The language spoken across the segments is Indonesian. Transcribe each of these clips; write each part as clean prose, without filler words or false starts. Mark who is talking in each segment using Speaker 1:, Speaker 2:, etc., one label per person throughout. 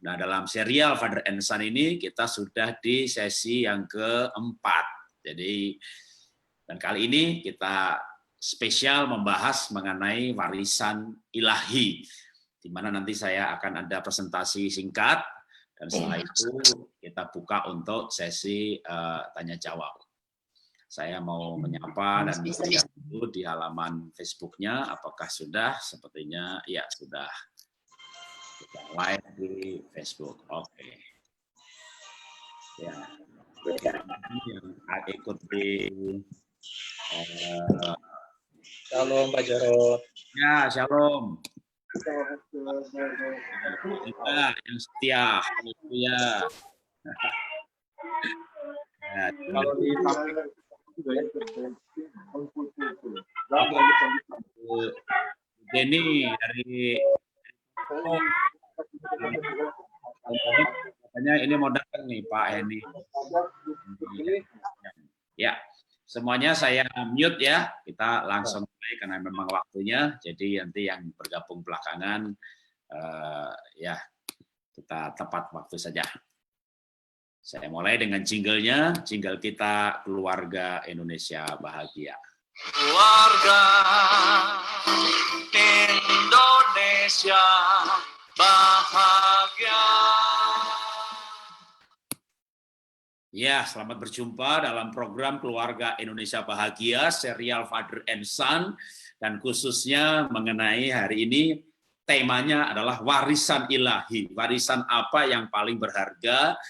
Speaker 1: Nah, dalam serial Father and Son ini kita sudah di sesi yang keempat. Jadi, dan kali ini kita spesial membahas mengenai warisan ilahi, di mana nanti saya akan ada presentasi singkat, dan setelah itu kita buka untuk sesi tanya jawab. Saya mau menyapa dan melihat dulu di halaman Facebook-nya, apakah sudah? Sepertinya ya sudah. Kita live di Facebook. Oke. Ya. Yang ikut di
Speaker 2: Shalom Pak Jarod.
Speaker 1: ya, shalom. Kita yang setia, ya. Ya,
Speaker 2: Kalau di
Speaker 1: Denny dari katanya ini mau datang nih Pak Henny. Ya, semuanya saya mute ya. Kita langsung mulai karena memang waktunya. Jadi nanti yang bergabung belakangan ya kita tepat waktu saja. Saya mulai dengan jinglenya, jingle kita Keluarga Indonesia Bahagia.
Speaker 3: Keluarga Indonesia Bahagia.
Speaker 1: Ya, selamat berjumpa dalam program Keluarga Indonesia Bahagia, serial Father and Son, dan khususnya mengenai hari ini temanya adalah warisan ilahi. Warisan apa yang paling berharga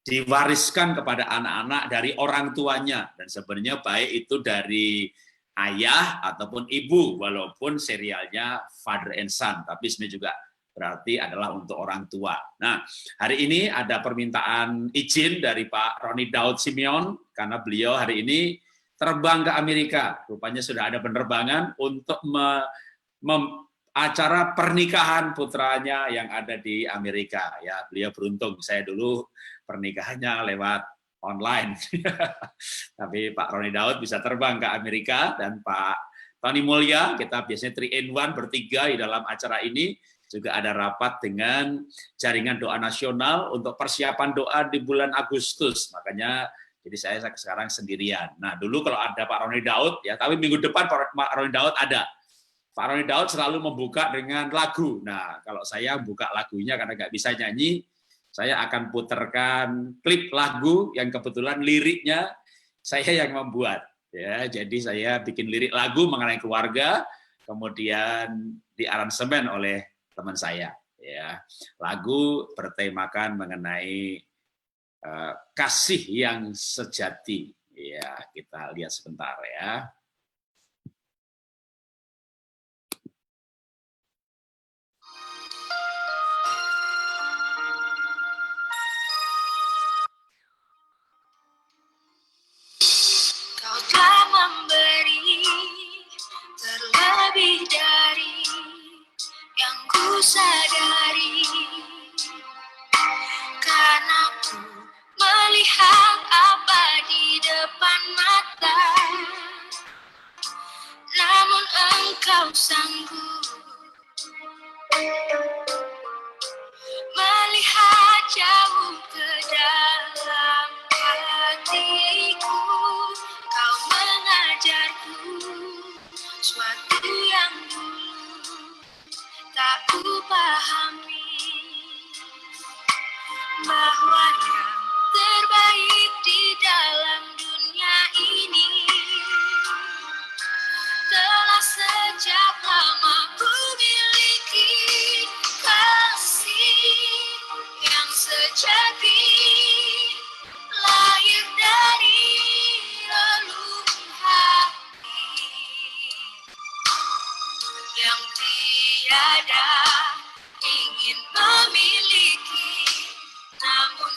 Speaker 1: diwariskan kepada anak-anak dari orang tuanya, dan sebenarnya baik itu dari ayah ataupun ibu, walaupun serialnya Father and Son, tapi sebenarnya juga berarti adalah untuk orang tua. Nah, hari ini ada permintaan izin dari Pak Roni Daud Simeon, karena beliau hari ini terbang ke Amerika. Rupanya sudah ada penerbangan untuk acara pernikahan putranya yang ada di Amerika. Ya, beliau beruntung. Saya dulu pernikahannya lewat online. Tapi Pak Roni Daud bisa terbang ke Amerika, dan Pak Tony Mulya, kita biasanya 3-in-1 bertiga di dalam acara ini, juga ada rapat dengan Jaringan Doa Nasional untuk persiapan doa di bulan Agustus. Makanya jadi saya sekarang sendirian. Nah, dulu kalau ada Pak Roni Daud, ya, tapi minggu depan Pak Roni Daud ada. Pak Roni Daud selalu membuka dengan lagu. Nah, kalau saya buka lagunya karena nggak bisa nyanyi, saya akan putarkan klip lagu yang kebetulan liriknya saya yang membuat. Ya, jadi saya bikin lirik lagu mengenai keluarga, kemudian diaransemen oleh teman saya. Ya, lagu bertemakan mengenai kasih yang sejati. Ya, kita lihat sebentar ya.
Speaker 3: Kau telah memberi terlebih dari yang ku sadari, karena ku melihat apa di depan mata, namun engkau sanggup melihat jauh ke dalam hatiku. Kau mengajarku suatu yang dulu tak ku pahami, bahwa yang terbaik di dalam dunia ini telah sejak lama ku miliki. Kasih yang sejati lahir dari relung hati yang tiada ingin memiliki, namun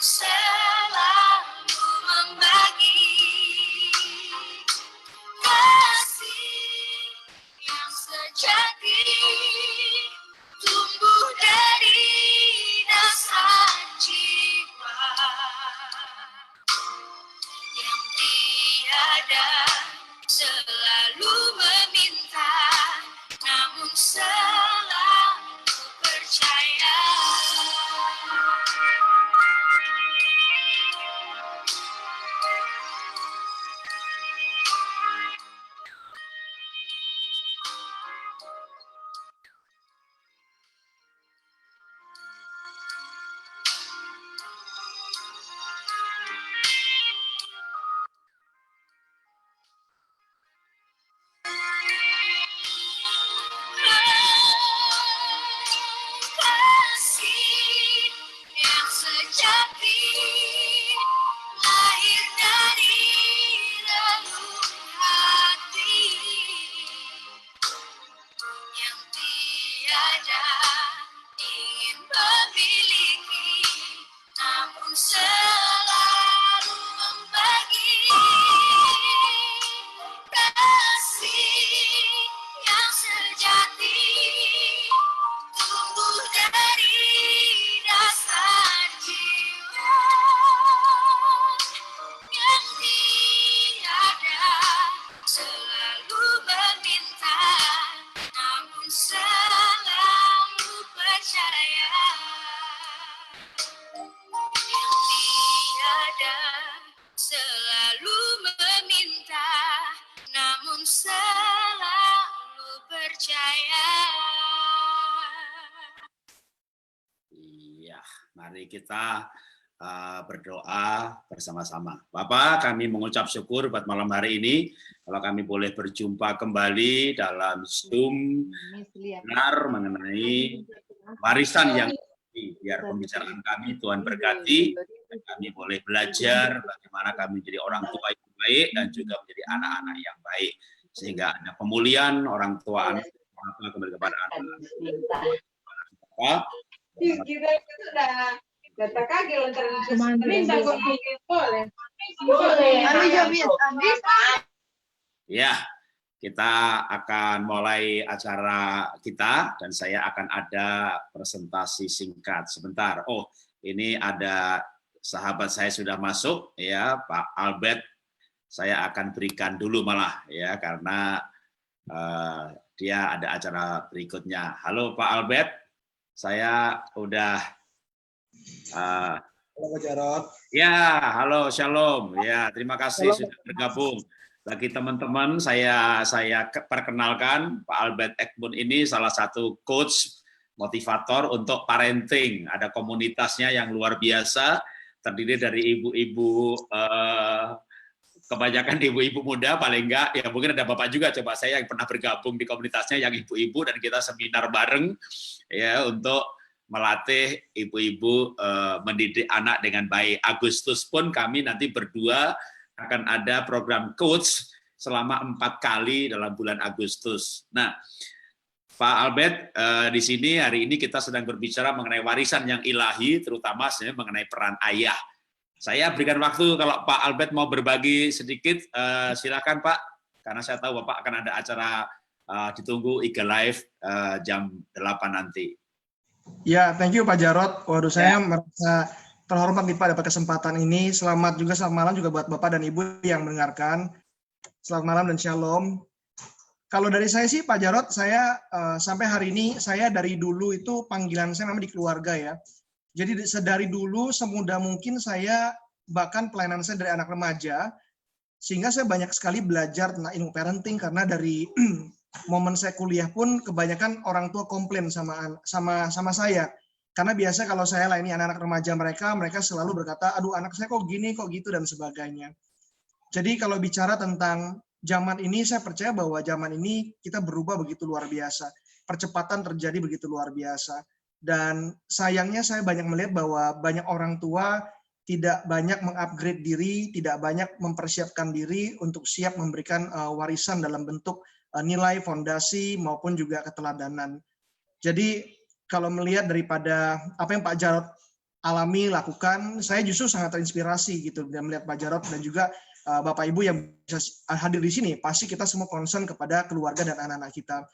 Speaker 1: Ya, mari kita berdoa bersama-sama. Bapak, kami mengucap syukur buat malam hari ini, kalau kami boleh berjumpa kembali dalam Zoom benar mengenai warisan yang biar pembicaraan kami Tuhan berkati, dan kami boleh belajar bagaimana kami menjadi orang tua yang baik dan juga menjadi anak-anak yang baik, sehingga ada pemulihan orang tua anak kembali kepada anak. Ya, kita akan mulai acara kita dan saya akan ada presentasi singkat sebentar. Oh, ini ada sahabat saya sudah masuk ya, Pak Albert. Saya akan berikan dulu malah ya karena dia ada acara berikutnya. Halo Pak Albert, saya udah
Speaker 2: Halo Pak Jarot.
Speaker 1: ya, halo Shalom. Ya, terima kasih sudah bergabung. Bagi teman-teman, saya perkenalkan Pak Albert Ekbun ini salah satu coach motivator untuk parenting. Ada komunitasnya yang luar biasa, terdiri dari ibu-ibu, kebanyakan ibu-ibu muda paling enggak, ya mungkin ada Bapak juga, coba saya yang pernah bergabung di komunitasnya yang ibu-ibu dan kita seminar bareng ya untuk melatih ibu-ibu mendidik anak dengan baik. Agustus pun kami nanti berdua akan ada program coach selama 4 kali dalam bulan Agustus. Nah, Pak Albert, di sini hari ini kita sedang berbicara mengenai warisan yang ilahi, terutama mengenai peran ayah. Saya berikan waktu kalau Pak Albert mau berbagi sedikit, silakan Pak, karena saya tahu Bapak akan ada acara ditunggu Eagle Live jam 8 nanti.
Speaker 4: Ya, thank you Pak Jarot. Waduh, saya merasa terhormat nih Pak dapat kesempatan ini. Selamat malam juga buat Bapak dan Ibu yang mendengarkan. Selamat malam dan shalom. Kalau dari saya sih Pak Jarot, saya sampai hari ini, saya dari dulu itu panggilan saya memang di keluarga ya. Jadi sedari dulu semudah mungkin saya bahkan pelayanan saya dari anak remaja, sehingga saya banyak sekali belajar tentang ilmu parenting karena dari momen saya kuliah pun kebanyakan orang tua komplain sama saya. Karena biasa kalau saya layani anak-anak remaja mereka selalu berkata, aduh anak saya kok gini, kok gitu, dan sebagainya. Jadi kalau bicara tentang zaman ini, saya percaya bahwa zaman ini kita berubah begitu luar biasa. Percepatan terjadi begitu luar biasa. Dan sayangnya saya banyak melihat bahwa banyak orang tua tidak banyak mengupgrade diri, tidak banyak mempersiapkan diri untuk siap memberikan warisan dalam bentuk nilai, fondasi, maupun juga keteladanan. Jadi kalau melihat daripada apa yang Pak Jarot alami, lakukan, saya justru sangat terinspirasi gitu dan melihat Pak Jarot dan juga Bapak Ibu yang bisa hadir di sini. Pasti kita semua concern kepada keluarga dan anak-anak kita.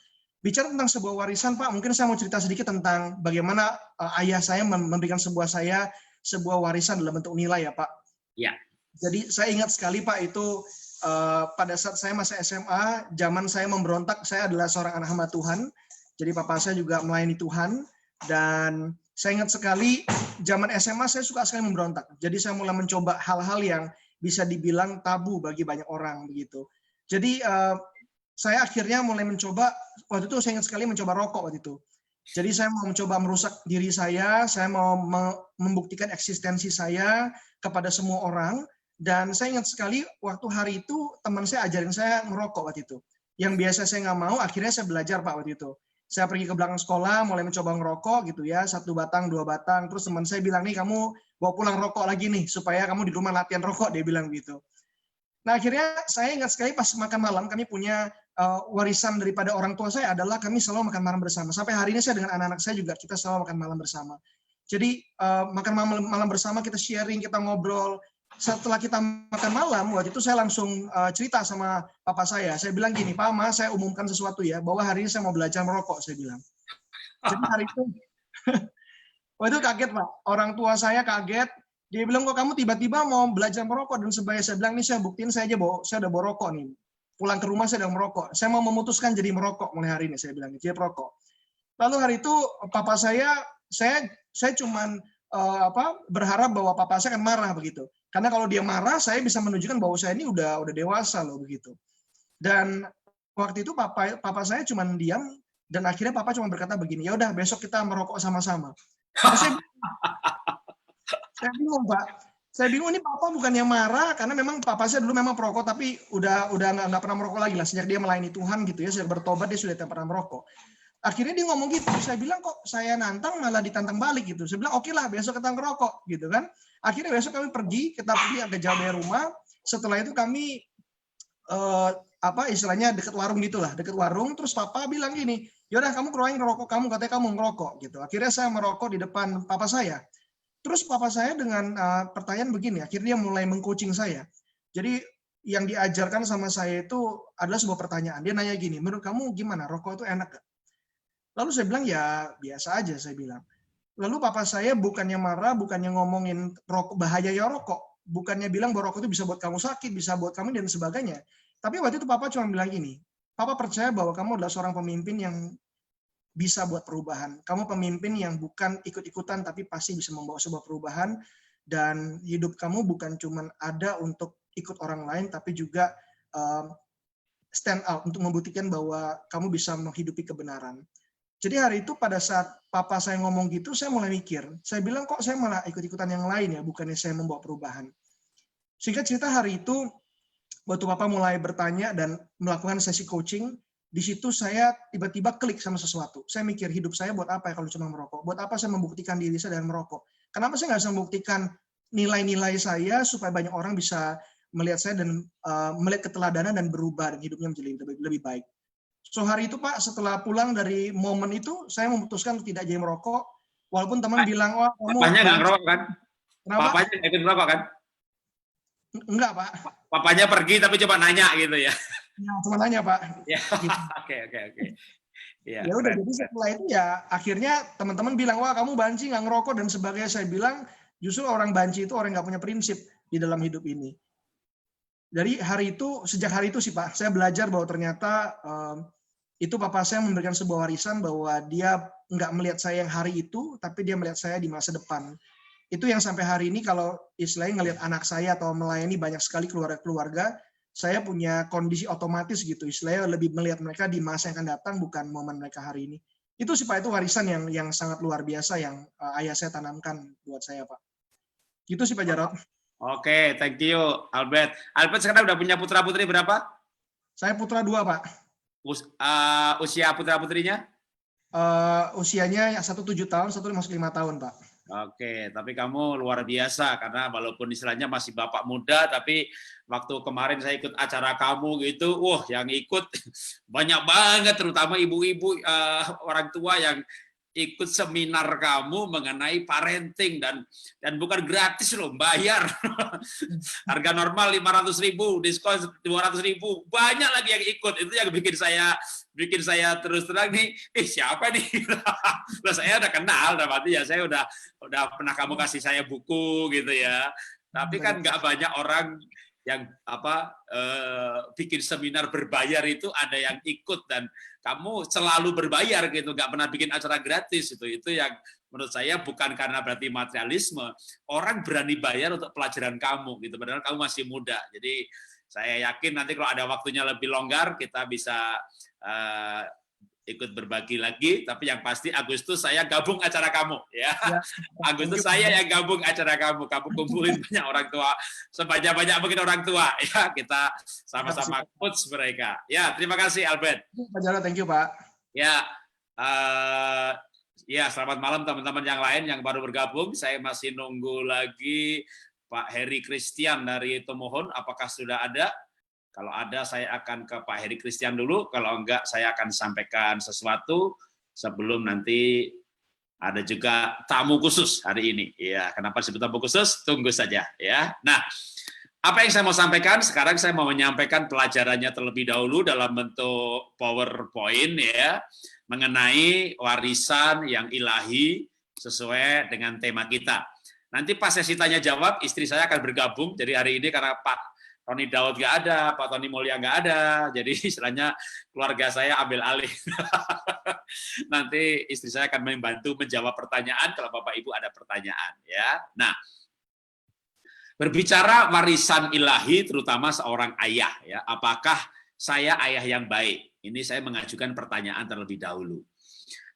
Speaker 4: Bicara tentang sebuah warisan, Pak, mungkin saya mau cerita sedikit tentang bagaimana ayah saya memberikan sebuah warisan dalam bentuk nilai ya Pak.
Speaker 1: Ya.
Speaker 4: Jadi saya ingat sekali Pak itu pada saat saya masih SMA, zaman saya memberontak, saya adalah seorang anak hamba Tuhan. Jadi papa saya juga melayani Tuhan, dan saya ingat sekali zaman SMA saya suka sekali memberontak. Jadi saya mulai mencoba hal-hal yang bisa dibilang tabu bagi banyak orang begitu. Jadi saya akhirnya mulai mencoba, waktu itu saya ingat sekali mencoba rokok waktu itu. Jadi saya mau mencoba merusak diri saya mau membuktikan eksistensi saya kepada semua orang, dan saya ingat sekali waktu hari itu teman saya ajarin saya ngerokok waktu itu. Yang biasa saya nggak mau, akhirnya saya belajar Pak waktu itu. Saya pergi ke belakang sekolah, mulai mencoba ngerokok gitu ya, 1 batang, 2 batang. Terus teman saya bilang, nih kamu bawa pulang rokok lagi nih, supaya kamu di rumah latihan rokok, dia bilang gitu. Nah akhirnya saya ingat sekali pas makan malam, kami punya warisan daripada orang tua saya adalah kami selalu makan malam bersama. Sampai hari ini saya dengan anak-anak saya juga, kita selalu makan malam bersama. Jadi makan malam bersama, kita sharing, kita ngobrol. Setelah kita makan malam, waktu itu saya langsung cerita sama papa saya. Saya bilang gini, Pak, Ma, saya umumkan sesuatu ya, bahwa hari ini saya mau belajar merokok, saya bilang. Jadi hari itu, waktu itu kaget Pak, orang tua saya kaget. Dia bilang, kok kamu tiba-tiba mau belajar merokok? Dan sebagainya. Saya bilang, nih saya buktiin saya aja bahwa saya udah merokok nih. Pulang ke rumah saya udah merokok. Saya mau memutuskan jadi merokok mulai hari ini, saya bilang, dia perokok. Lalu hari itu papa saya cuman berharap bahwa papa saya akan marah begitu. Karena kalau dia marah, saya bisa menunjukkan bahwa saya ini udah dewasa loh begitu. Dan waktu itu papa saya cuma diam, dan akhirnya papa cuma berkata begini, ya udah besok kita merokok sama-sama. Saya Saya bingung Pak. Saya bingung ini papa bukannya marah karena memang papa saya dulu memang perokok tapi udah nggak pernah merokok lagi lah sejak dia melayani Tuhan gitu ya, sejak bertobat dia sudah tidak pernah merokok. Akhirnya dia ngomong gitu, saya bilang kok saya nantang malah ditantang balik gitu. Saya bilang oke lah besok kita ngerokok gitu kan. Akhirnya besok kami kita pergi agak jauh dari rumah. Setelah itu kami istilahnya dekat warung gitulah, dekat warung. Terus papa bilang gini, yaudah kamu keluarin ngerokok kamu, katanya kamu ngerokok gitu. Akhirnya saya merokok di depan papa saya. Terus papa saya dengan pertanyaan begini, akhirnya dia mulai mengcoaching saya. Jadi yang diajarkan sama saya itu adalah sebuah pertanyaan. Dia nanya gini, menurut kamu gimana, rokok itu enak gak? Lalu saya bilang ya biasa aja, saya bilang. Lalu papa saya bukannya marah, bukannya ngomongin rokok, bahayanya rokok, bukannya bilang bahwa rokok itu bisa buat kamu sakit, bisa buat kamu dan sebagainya. Tapi waktu itu papa cuma bilang gini, papa percaya bahwa kamu adalah seorang pemimpin yang bisa buat perubahan. Kamu pemimpin yang bukan ikut-ikutan, tapi pasti bisa membawa sebuah perubahan. Dan hidup kamu bukan cuma ada untuk ikut orang lain, tapi juga stand out untuk membuktikan bahwa kamu bisa menghidupi kebenaran. Jadi hari itu pada saat papa saya ngomong gitu, saya mulai mikir. Saya bilang kok saya malah ikut-ikutan yang lain ya, bukannya saya membawa perubahan. Singkat cerita hari itu, waktu papa mulai bertanya dan melakukan sesi coaching, di situ saya tiba-tiba klik sama sesuatu. Saya mikir hidup saya buat apa ya kalau cuma merokok? Buat apa saya membuktikan diri saya dengan merokok? Kenapa saya nggak bisa membuktikan nilai-nilai saya supaya banyak orang bisa melihat saya dan melihat keteladanan dan berubah dan hidupnya menjadi lebih baik. So hari itu Pak, setelah pulang dari momen itu, saya memutuskan untuk tidak jadi merokok. Walaupun teman bilang, wah kamu...
Speaker 1: Papanya nggak ngerokok kan?
Speaker 4: Kenapa?
Speaker 1: Papanya nggak ikut merokok kan?
Speaker 4: Enggak Pak.
Speaker 1: Papanya pergi tapi coba nanya gitu ya?
Speaker 4: Ya, cuma nanya Pak.
Speaker 1: Ya,
Speaker 4: gitu.
Speaker 1: oke.
Speaker 4: Ya udah, jadi setelah itu ya akhirnya teman-teman bilang, wah kamu banci nggak ngerokok dan sebagainya. Saya bilang, justru orang banci itu orang nggak punya prinsip di dalam hidup ini. Dari hari itu, sejak hari itu sih Pak, saya belajar bahwa ternyata itu papa saya memberikan sebuah warisan bahwa dia nggak melihat saya yang hari itu, tapi dia melihat saya di masa depan. Itu yang sampai hari ini kalau istilahnya ngelihat anak saya atau melayani banyak sekali keluarga-keluarga, saya punya kondisi otomatis gitu, istilahnya lebih melihat mereka di masa yang akan datang, bukan momen mereka hari ini. Itu sih Pak, itu warisan yang sangat luar biasa yang ayah saya tanamkan buat saya Pak. Gitu sih Pak Jarod.
Speaker 1: Oke, thank you Albert. Albert sekarang udah punya putra-putri berapa?
Speaker 4: Saya putra 2 Pak.
Speaker 1: Usia putra-putrinya?
Speaker 4: Usianya satu 7 tahun, satu masuk 5 tahun Pak.
Speaker 1: Oke, tapi kamu luar biasa karena walaupun istilahnya masih bapak muda, tapi waktu kemarin saya ikut acara kamu gitu, wah yang ikut banyak banget, terutama ibu-ibu orang tua yang ikut seminar kamu mengenai parenting dan bukan gratis loh, bayar. Harga normal 500.000, diskon 200.000, banyak lagi yang ikut. Itu yang bikin saya terus terang nih, siapa nih? Loh, saya udah kenal, berarti ya saya udah pernah kamu kasih saya buku gitu ya. Tapi kan nggak banyak orang yang bikin seminar berbayar itu ada yang ikut dan kamu selalu berbayar gitu, nggak pernah bikin acara gratis itu yang menurut saya bukan karena berarti materialisme, orang berani bayar untuk pelajaran kamu gitu, padahal kamu masih muda. Jadi saya yakin nanti kalau ada waktunya lebih longgar kita bisa ikut berbagi lagi, tapi yang pasti Agustus saya gabung acara kamu ya. Agustus saya yang gabung acara kamu kumpulin banyak orang tua, sebanyak-banyak mungkin orang tua ya, kita sama-sama coach mereka. Ya, terima kasih Albert.
Speaker 4: Pak Jarod, thank you Pak.
Speaker 1: Ya, ya selamat malam teman-teman yang lain yang baru bergabung. Saya masih nunggu lagi Pak Heri Christian dari Tomohon, apakah sudah ada? Kalau ada, saya akan ke Pak Heri Christian dulu. Kalau enggak, saya akan sampaikan sesuatu sebelum nanti ada juga tamu khusus hari ini. Ya, kenapa disebut tamu khusus? Tunggu saja ya. Nah, apa yang saya mau sampaikan? Sekarang saya mau menyampaikan pelajarannya terlebih dahulu dalam bentuk PowerPoint ya, mengenai warisan yang ilahi sesuai dengan tema kita. Nanti pas sesi tanya jawab, istri saya akan bergabung. Jadi hari ini karena Pak Roni Daud nggak ada, Pak Tony Mulya nggak ada, jadi istilahnya keluarga saya ambil alih. Nanti istri saya akan membantu menjawab pertanyaan kalau Bapak Ibu ada pertanyaan. Ya. Nah, berbicara warisan ilahi, terutama seorang ayah, ya, apakah saya ayah yang baik? Ini saya mengajukan pertanyaan terlebih dahulu.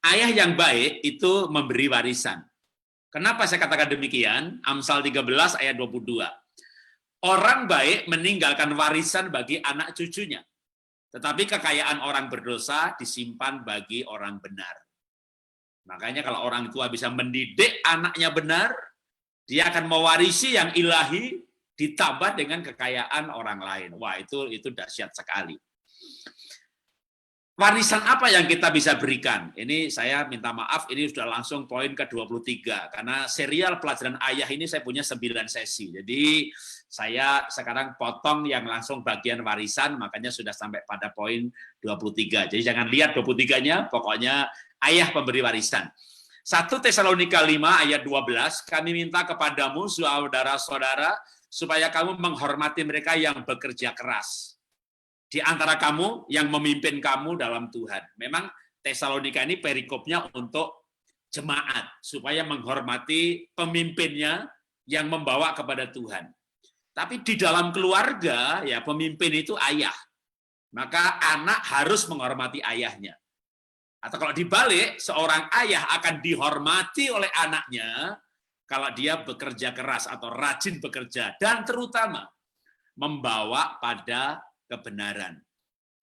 Speaker 1: Ayah yang baik itu memberi warisan. Kenapa saya katakan demikian? Amsal 13 ayat 22. Orang baik meninggalkan warisan bagi anak cucunya, tetapi kekayaan orang berdosa disimpan bagi orang benar. Makanya kalau orang tua bisa mendidik anaknya benar, dia akan mewarisi yang ilahi ditambah dengan kekayaan orang lain. Wah, itu dahsyat sekali. Warisan apa yang kita bisa berikan? Ini saya minta maaf, ini sudah langsung poin ke-23. Karena serial pelajaran ayah ini saya punya 9 sesi. Jadi saya sekarang potong yang langsung bagian warisan, makanya sudah sampai pada poin 23. Jadi jangan lihat 23-nya, pokoknya ayah pemberi warisan. 1 Tesalonika 5 ayat 12, kami minta kepadamu, saudara-saudara, supaya kamu menghormati mereka yang bekerja keras di antara kamu yang memimpin kamu dalam Tuhan. Memang Tesalonika ini perikopnya untuk jemaat, supaya menghormati pemimpinnya yang membawa kepada Tuhan. Tapi di dalam keluarga, ya pemimpin itu ayah. Maka anak harus menghormati ayahnya. Atau kalau dibalik, seorang ayah akan dihormati oleh anaknya kalau dia bekerja keras atau rajin bekerja, dan terutama membawa pada kebenaran.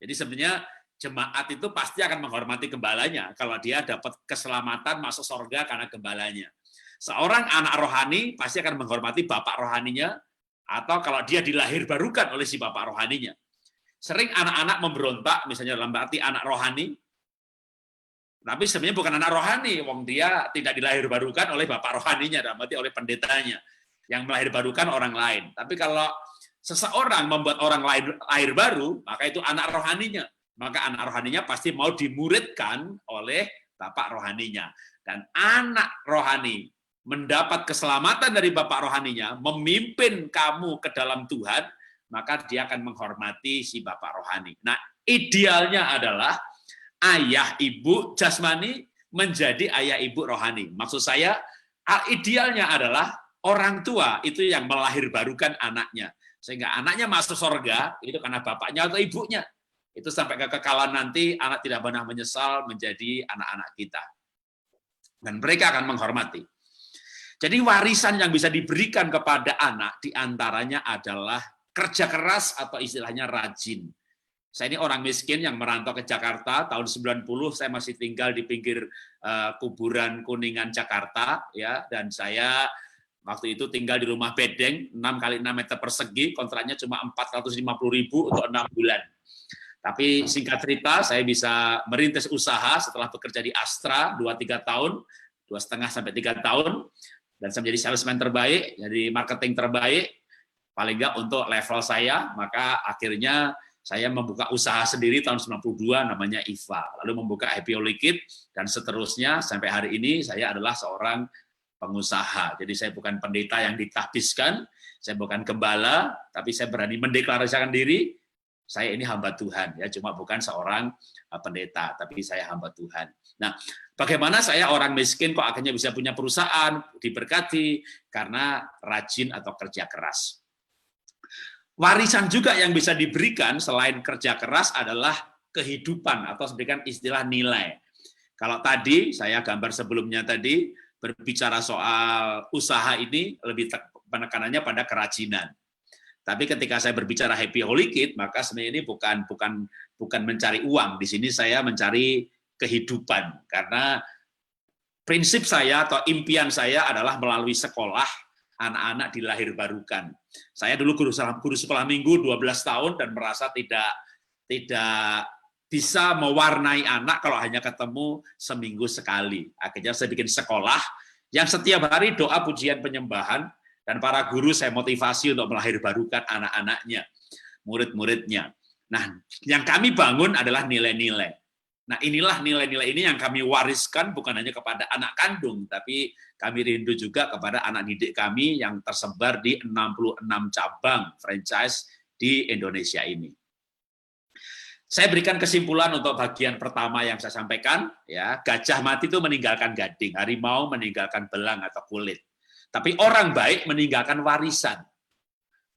Speaker 1: Jadi sebenarnya jemaat itu pasti akan menghormati gembalanya kalau dia dapat keselamatan masuk surga karena gembalanya. Seorang anak rohani pasti akan menghormati bapak rohaninya, atau kalau dia dilahirbarukan oleh si bapak rohaninya. Sering anak-anak memberontak, misalnya dalam arti anak rohani, tapi sebenarnya bukan anak rohani, wong dia tidak dilahirbarukan oleh bapak rohaninya, dalam arti oleh pendetanya, yang melahirbarukan orang lain. Tapi kalau seseorang membuat orang lain lahir baru, maka itu anak rohaninya. Maka anak rohaninya pasti mau dimuridkan oleh bapak rohaninya. Dan anak rohani mendapat keselamatan dari bapak rohaninya, memimpin kamu ke dalam Tuhan, maka dia akan menghormati si bapak rohani. Nah, idealnya adalah ayah ibu jasmani menjadi ayah ibu rohani. Maksud saya, idealnya adalah orang tua itu yang melahirbarukan anaknya. Sehingga anaknya masuk surga, itu karena bapaknya atau ibunya. Itu sampai kekekalan nanti, anak tidak pernah menyesal menjadi anak-anak kita. Dan mereka akan menghormati. Jadi warisan yang bisa diberikan kepada anak, diantaranya adalah kerja keras atau istilahnya rajin. Saya ini orang miskin yang merantau ke Jakarta, tahun 90 saya masih tinggal di pinggir kuburan Kuningan, Jakarta, ya, dan saya waktu itu tinggal di rumah bedeng, 6 kali 6 meter persegi, kontraknya cuma 450.000 untuk 6 bulan. Tapi singkat cerita, saya bisa merintis usaha setelah bekerja di Astra 2-3 tahun, 2,5 sampai 3 tahun, dan saya menjadi salesman terbaik, jadi marketing terbaik, paling nggak untuk level saya, maka akhirnya saya membuka usaha sendiri tahun 92 namanya IVA, lalu membuka Happy Holy Kid, dan seterusnya sampai hari ini saya adalah seorang pengusaha. Jadi saya bukan pendeta yang ditahbiskan, saya bukan gembala, tapi saya berani mendeklarasikan diri, saya ini hamba Tuhan, ya, cuma bukan seorang pendeta, tapi saya hamba Tuhan. Nah, bagaimana saya orang miskin kok akhirnya bisa punya perusahaan, diberkati, karena rajin atau kerja keras. Warisan juga yang bisa diberikan selain kerja keras adalah kehidupan, atau memberikan istilah nilai. Kalau tadi, saya gambar sebelumnya tadi, berbicara soal usaha ini lebih penekanannya pada kerajinan. Tapi ketika saya berbicara Happy Holy Kid, maka sebenarnya ini bukan mencari uang. Di sini saya mencari kehidupan, karena prinsip saya atau impian saya adalah melalui sekolah anak-anak dilahirbarukan. Saya dulu guru sekolah minggu 12 tahun dan merasa tidak bisa mewarnai anak kalau hanya ketemu seminggu sekali. Akhirnya saya bikin sekolah yang setiap hari doa pujian penyembahan, dan para guru saya motivasi untuk melahirbarukan anak-anaknya, murid-muridnya. Nah, yang kami bangun adalah nilai-nilai. Nah, inilah nilai-nilai ini yang kami wariskan bukan hanya kepada anak kandung, tapi kami rindu juga kepada anak didik kami yang tersebar di 66 cabang franchise di Indonesia ini. Saya berikan kesimpulan untuk bagian pertama yang saya sampaikan, ya, gajah mati itu meninggalkan gading, harimau meninggalkan belang atau kulit. Tapi orang baik meninggalkan warisan.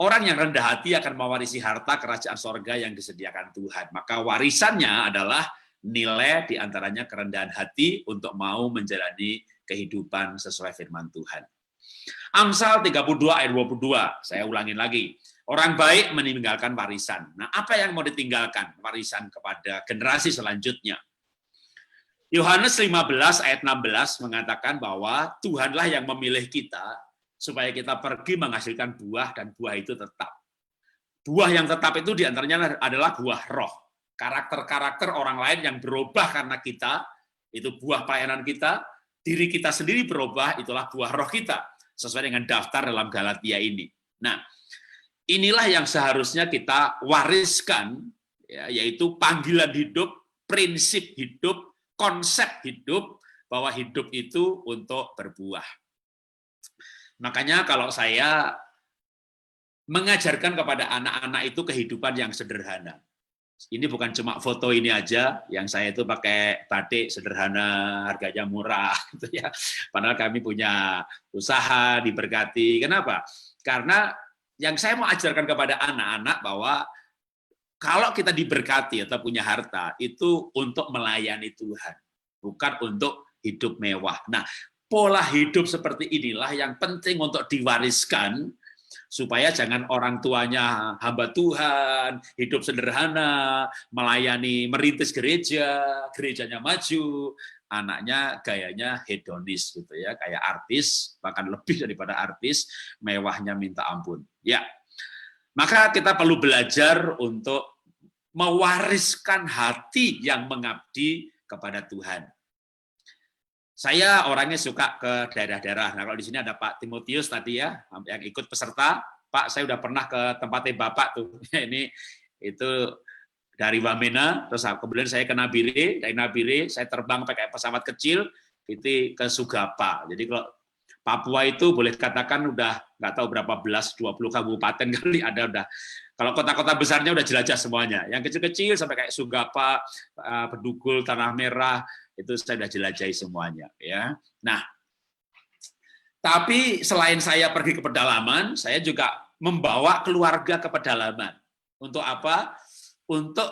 Speaker 1: Orang yang rendah hati akan mewarisi harta kerajaan sorga yang disediakan Tuhan. Maka warisannya adalah nilai diantaranya kerendahan hati untuk mau menjalani kehidupan sesuai firman Tuhan. Amsal 32 ayat 22, saya ulangin lagi. Orang baik meninggalkan warisan. Nah, apa yang mau ditinggalkan? Warisan kepada generasi selanjutnya. Yohanes 15 ayat 16 mengatakan bahwa Tuhanlah yang memilih kita supaya kita pergi menghasilkan buah dan buah itu tetap. Buah yang tetap itu diantaranya adalah buah roh. Karakter-karakter orang lain yang berubah karena kita, itu buah pelayanan kita, diri kita sendiri berubah, itulah buah roh kita, sesuai dengan daftar dalam Galatia ini. Nah, inilah yang seharusnya kita wariskan, ya, yaitu panggilan hidup, prinsip hidup, konsep hidup, bahwa hidup itu untuk berbuah. Makanya kalau saya mengajarkan kepada anak-anak itu kehidupan yang sederhana. Ini bukan cuma foto ini aja, yang saya itu pakai batik sederhana, harganya murah, gitu ya. Padahal kami punya usaha, diberkati. Kenapa? Karena yang saya mau ajarkan kepada anak-anak bahwa kalau kita diberkati atau punya harta, itu untuk melayani Tuhan, bukan untuk hidup mewah. Nah, pola hidup seperti inilah yang penting untuk diwariskan, supaya jangan orang tuanya hamba Tuhan, hidup sederhana, melayani, merintis gereja, gerejanya maju, anaknya gayanya hedonis gitu ya, kayak artis, bahkan lebih daripada artis, mewahnya minta ampun. Ya. Maka kita perlu belajar untuk mewariskan hati yang mengabdi kepada Tuhan. Saya orangnya suka ke daerah-daerah. Nah, kalau di sini ada Pak Timotius tadi ya, yang ikut peserta. Pak, saya udah pernah ke tempatnya Bapak tuh. Ini itu dari Wamena, terus kemudian saya ke Nabire, dari Nabire saya terbang pakai pesawat kecil itu ke Sugapa. Jadi kalau Papua itu boleh katakan udah nggak tahu berapa belas, 20 kabupaten kali ada udah. Kalau kota-kota besarnya udah jelajah semuanya. Yang kecil-kecil sampai kayak Sugapa, Bedugul, Tanah Merah, itu saya udah jelajahi semuanya. Ya. Nah, tapi selain saya pergi ke pedalaman, saya juga membawa keluarga ke pedalaman. Untuk apa? Untuk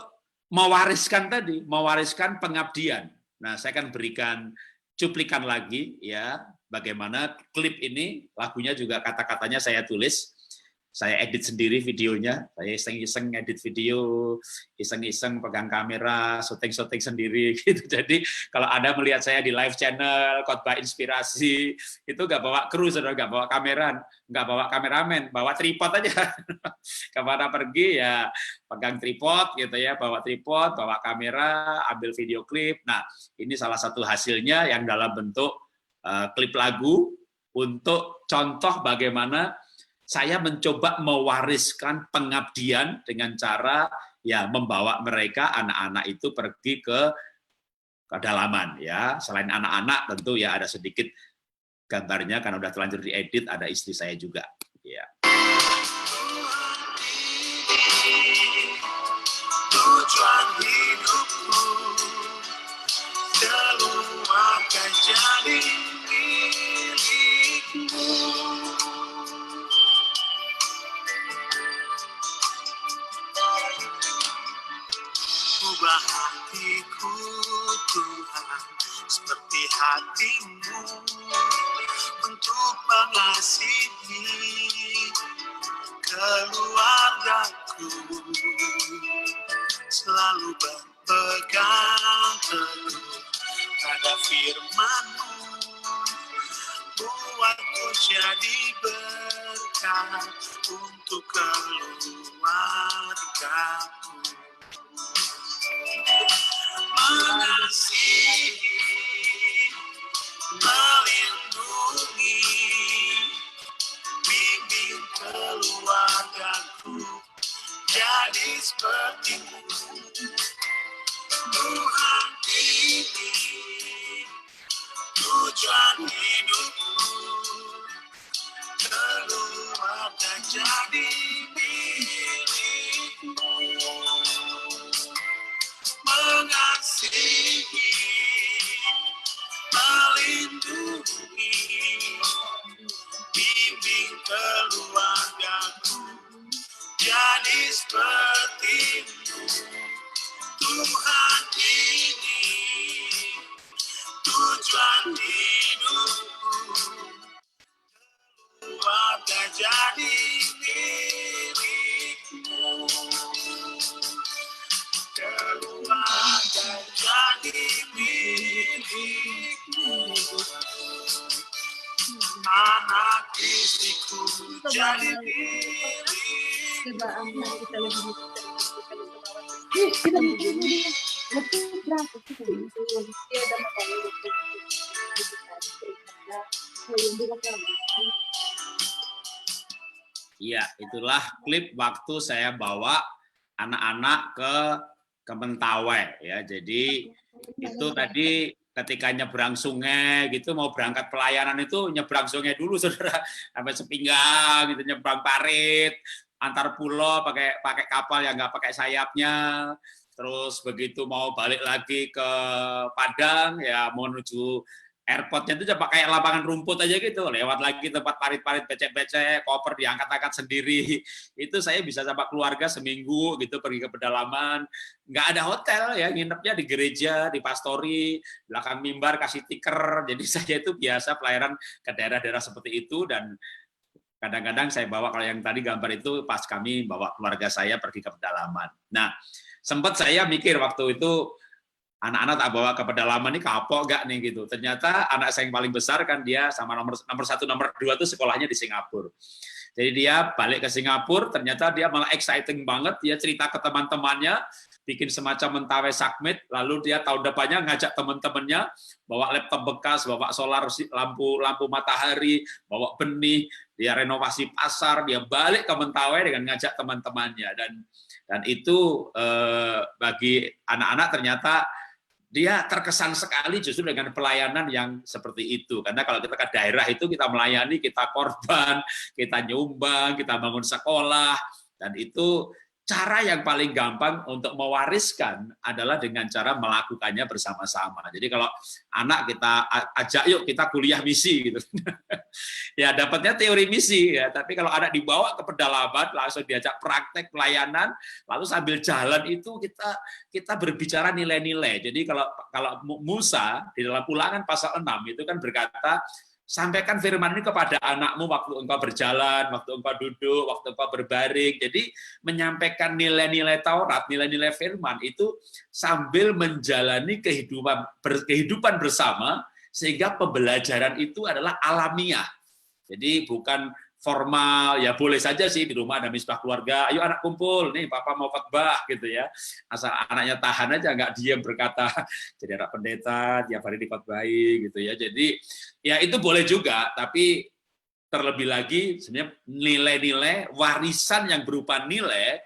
Speaker 1: mewariskan tadi, mewariskan pengabdian. Nah, saya akan berikan cuplikan lagi ya, bagaimana klip ini, lagunya juga kata-katanya saya tulis, saya edit sendiri videonya, saya iseng-iseng edit video, iseng-iseng pegang kamera, syuting-syuting sendiri gitu. Jadi kalau Anda melihat saya di live channel, khotbah inspirasi, itu nggak bawa kru, saudara, nggak bawa kamera, nggak bawa kameramen, bawa tripod aja. Kemana pergi ya pegang tripod gitu ya, bawa tripod, bawa kamera, ambil video klip. Nah, ini salah satu hasilnya yang dalam bentuk klip lagu untuk contoh bagaimana saya mencoba mewariskan pengabdian dengan cara ya membawa mereka anak-anak itu pergi ke pedalaman ya. Selain anak-anak tentu ya ada sedikit gambarnya karena udah terlanjur diedit, ada istri saya juga ya. Tujuan hidupku keluarga jadi milikmu. Ubah hatiku Tuhan seperti hatimu untuk mengasihi keluargaku, selalu berpegang teguh pada firman-Mu, buatku jadi berkat untuk keluargaku. Mengasihi, melindungi, bimbing keluargaku jadi seperti-Mu. Tuhan ini tujuan hidupku, keluarga jadi milik-Mu. Mengasihi, melindungi, bimbing keluargaku jadi seperti-Mu. Tuhan ini tujuan hidup, jadi milikmu, keluarga jadi milikmu, anak istriku jadi milikmu. Iya, itulah klip waktu saya bawa anak-anak ke Mentawai ya. Jadi itu tadi ketika nyebrang sungai gitu, mau berangkat pelayanan itu nyebrang sungai dulu saudara, sampai sepinggang gitu, nyebrang parit antar pulau pakai kapal yang nggak pakai sayapnya. Terus begitu mau balik lagi ke Padang ya, mau menuju airportnya itu coba kayak lapangan rumput aja gitu, lewat lagi tempat parit-parit becek-becek, koper diangkat-angkat sendiri. Itu saya bisa sama keluarga seminggu gitu pergi ke pedalaman, nggak ada hotel ya, nginepnya di gereja, di pastori, belakang mimbar kasih tiker. Jadi saya itu biasa pelayaran ke daerah-daerah seperti itu, dan kadang-kadang saya bawa, kalau yang tadi gambar itu pas kami bawa keluarga saya pergi ke pedalaman. Nah, sempat saya mikir waktu itu, anak-anak tak bawa ke pedalaman ini kapok gak nih gitu. Ternyata anak saya yang paling besar kan dia sama nomor 1, nomor 2 tuh sekolahnya di Singapura. Jadi dia balik ke Singapura, ternyata dia malah exciting banget, dia cerita ke teman-temannya, bikin semacam Mentawai Summit, lalu dia tahun depannya ngajak teman-temannya bawa laptop bekas, bawa solar, lampu matahari, bawa benih, dia renovasi pasar, dia balik ke Mentawai dengan ngajak teman-temannya, dan itu bagi anak-anak ternyata dia terkesan sekali justru dengan pelayanan yang seperti itu. Karena kalau kita ke daerah itu kita melayani, kita korban, kita nyumbang, kita bangun sekolah, dan itu cara yang paling gampang untuk mewariskan adalah dengan cara melakukannya bersama-sama. Jadi kalau anak kita ajak, yuk kita kuliah misi gitu. Ya dapatnya teori misi ya, tapi kalau anak dibawa ke pedalaman langsung diajak praktek pelayanan, lalu sambil jalan itu kita berbicara nilai-nilai. Jadi kalau Musa di dalam Ulangan pasal 6 itu kan berkata, sampaikan firman ini kepada anakmu waktu engkau berjalan, waktu engkau duduk, waktu engkau berbaring. Jadi menyampaikan nilai-nilai Taurat, nilai-nilai firman itu sambil menjalani kehidupan bersama, sehingga pembelajaran itu adalah alamiah. Jadi bukan formal, ya boleh saja sih di rumah ada misbah keluarga, ayo anak kumpul, nih papa mau khotbah gitu ya. Asal anaknya tahan aja, nggak diam berkata, jadi anak pendeta, tiap hari dikhotbahi gitu ya. Jadi ya itu boleh juga, tapi terlebih lagi sebenarnya nilai-nilai, warisan yang berupa nilai,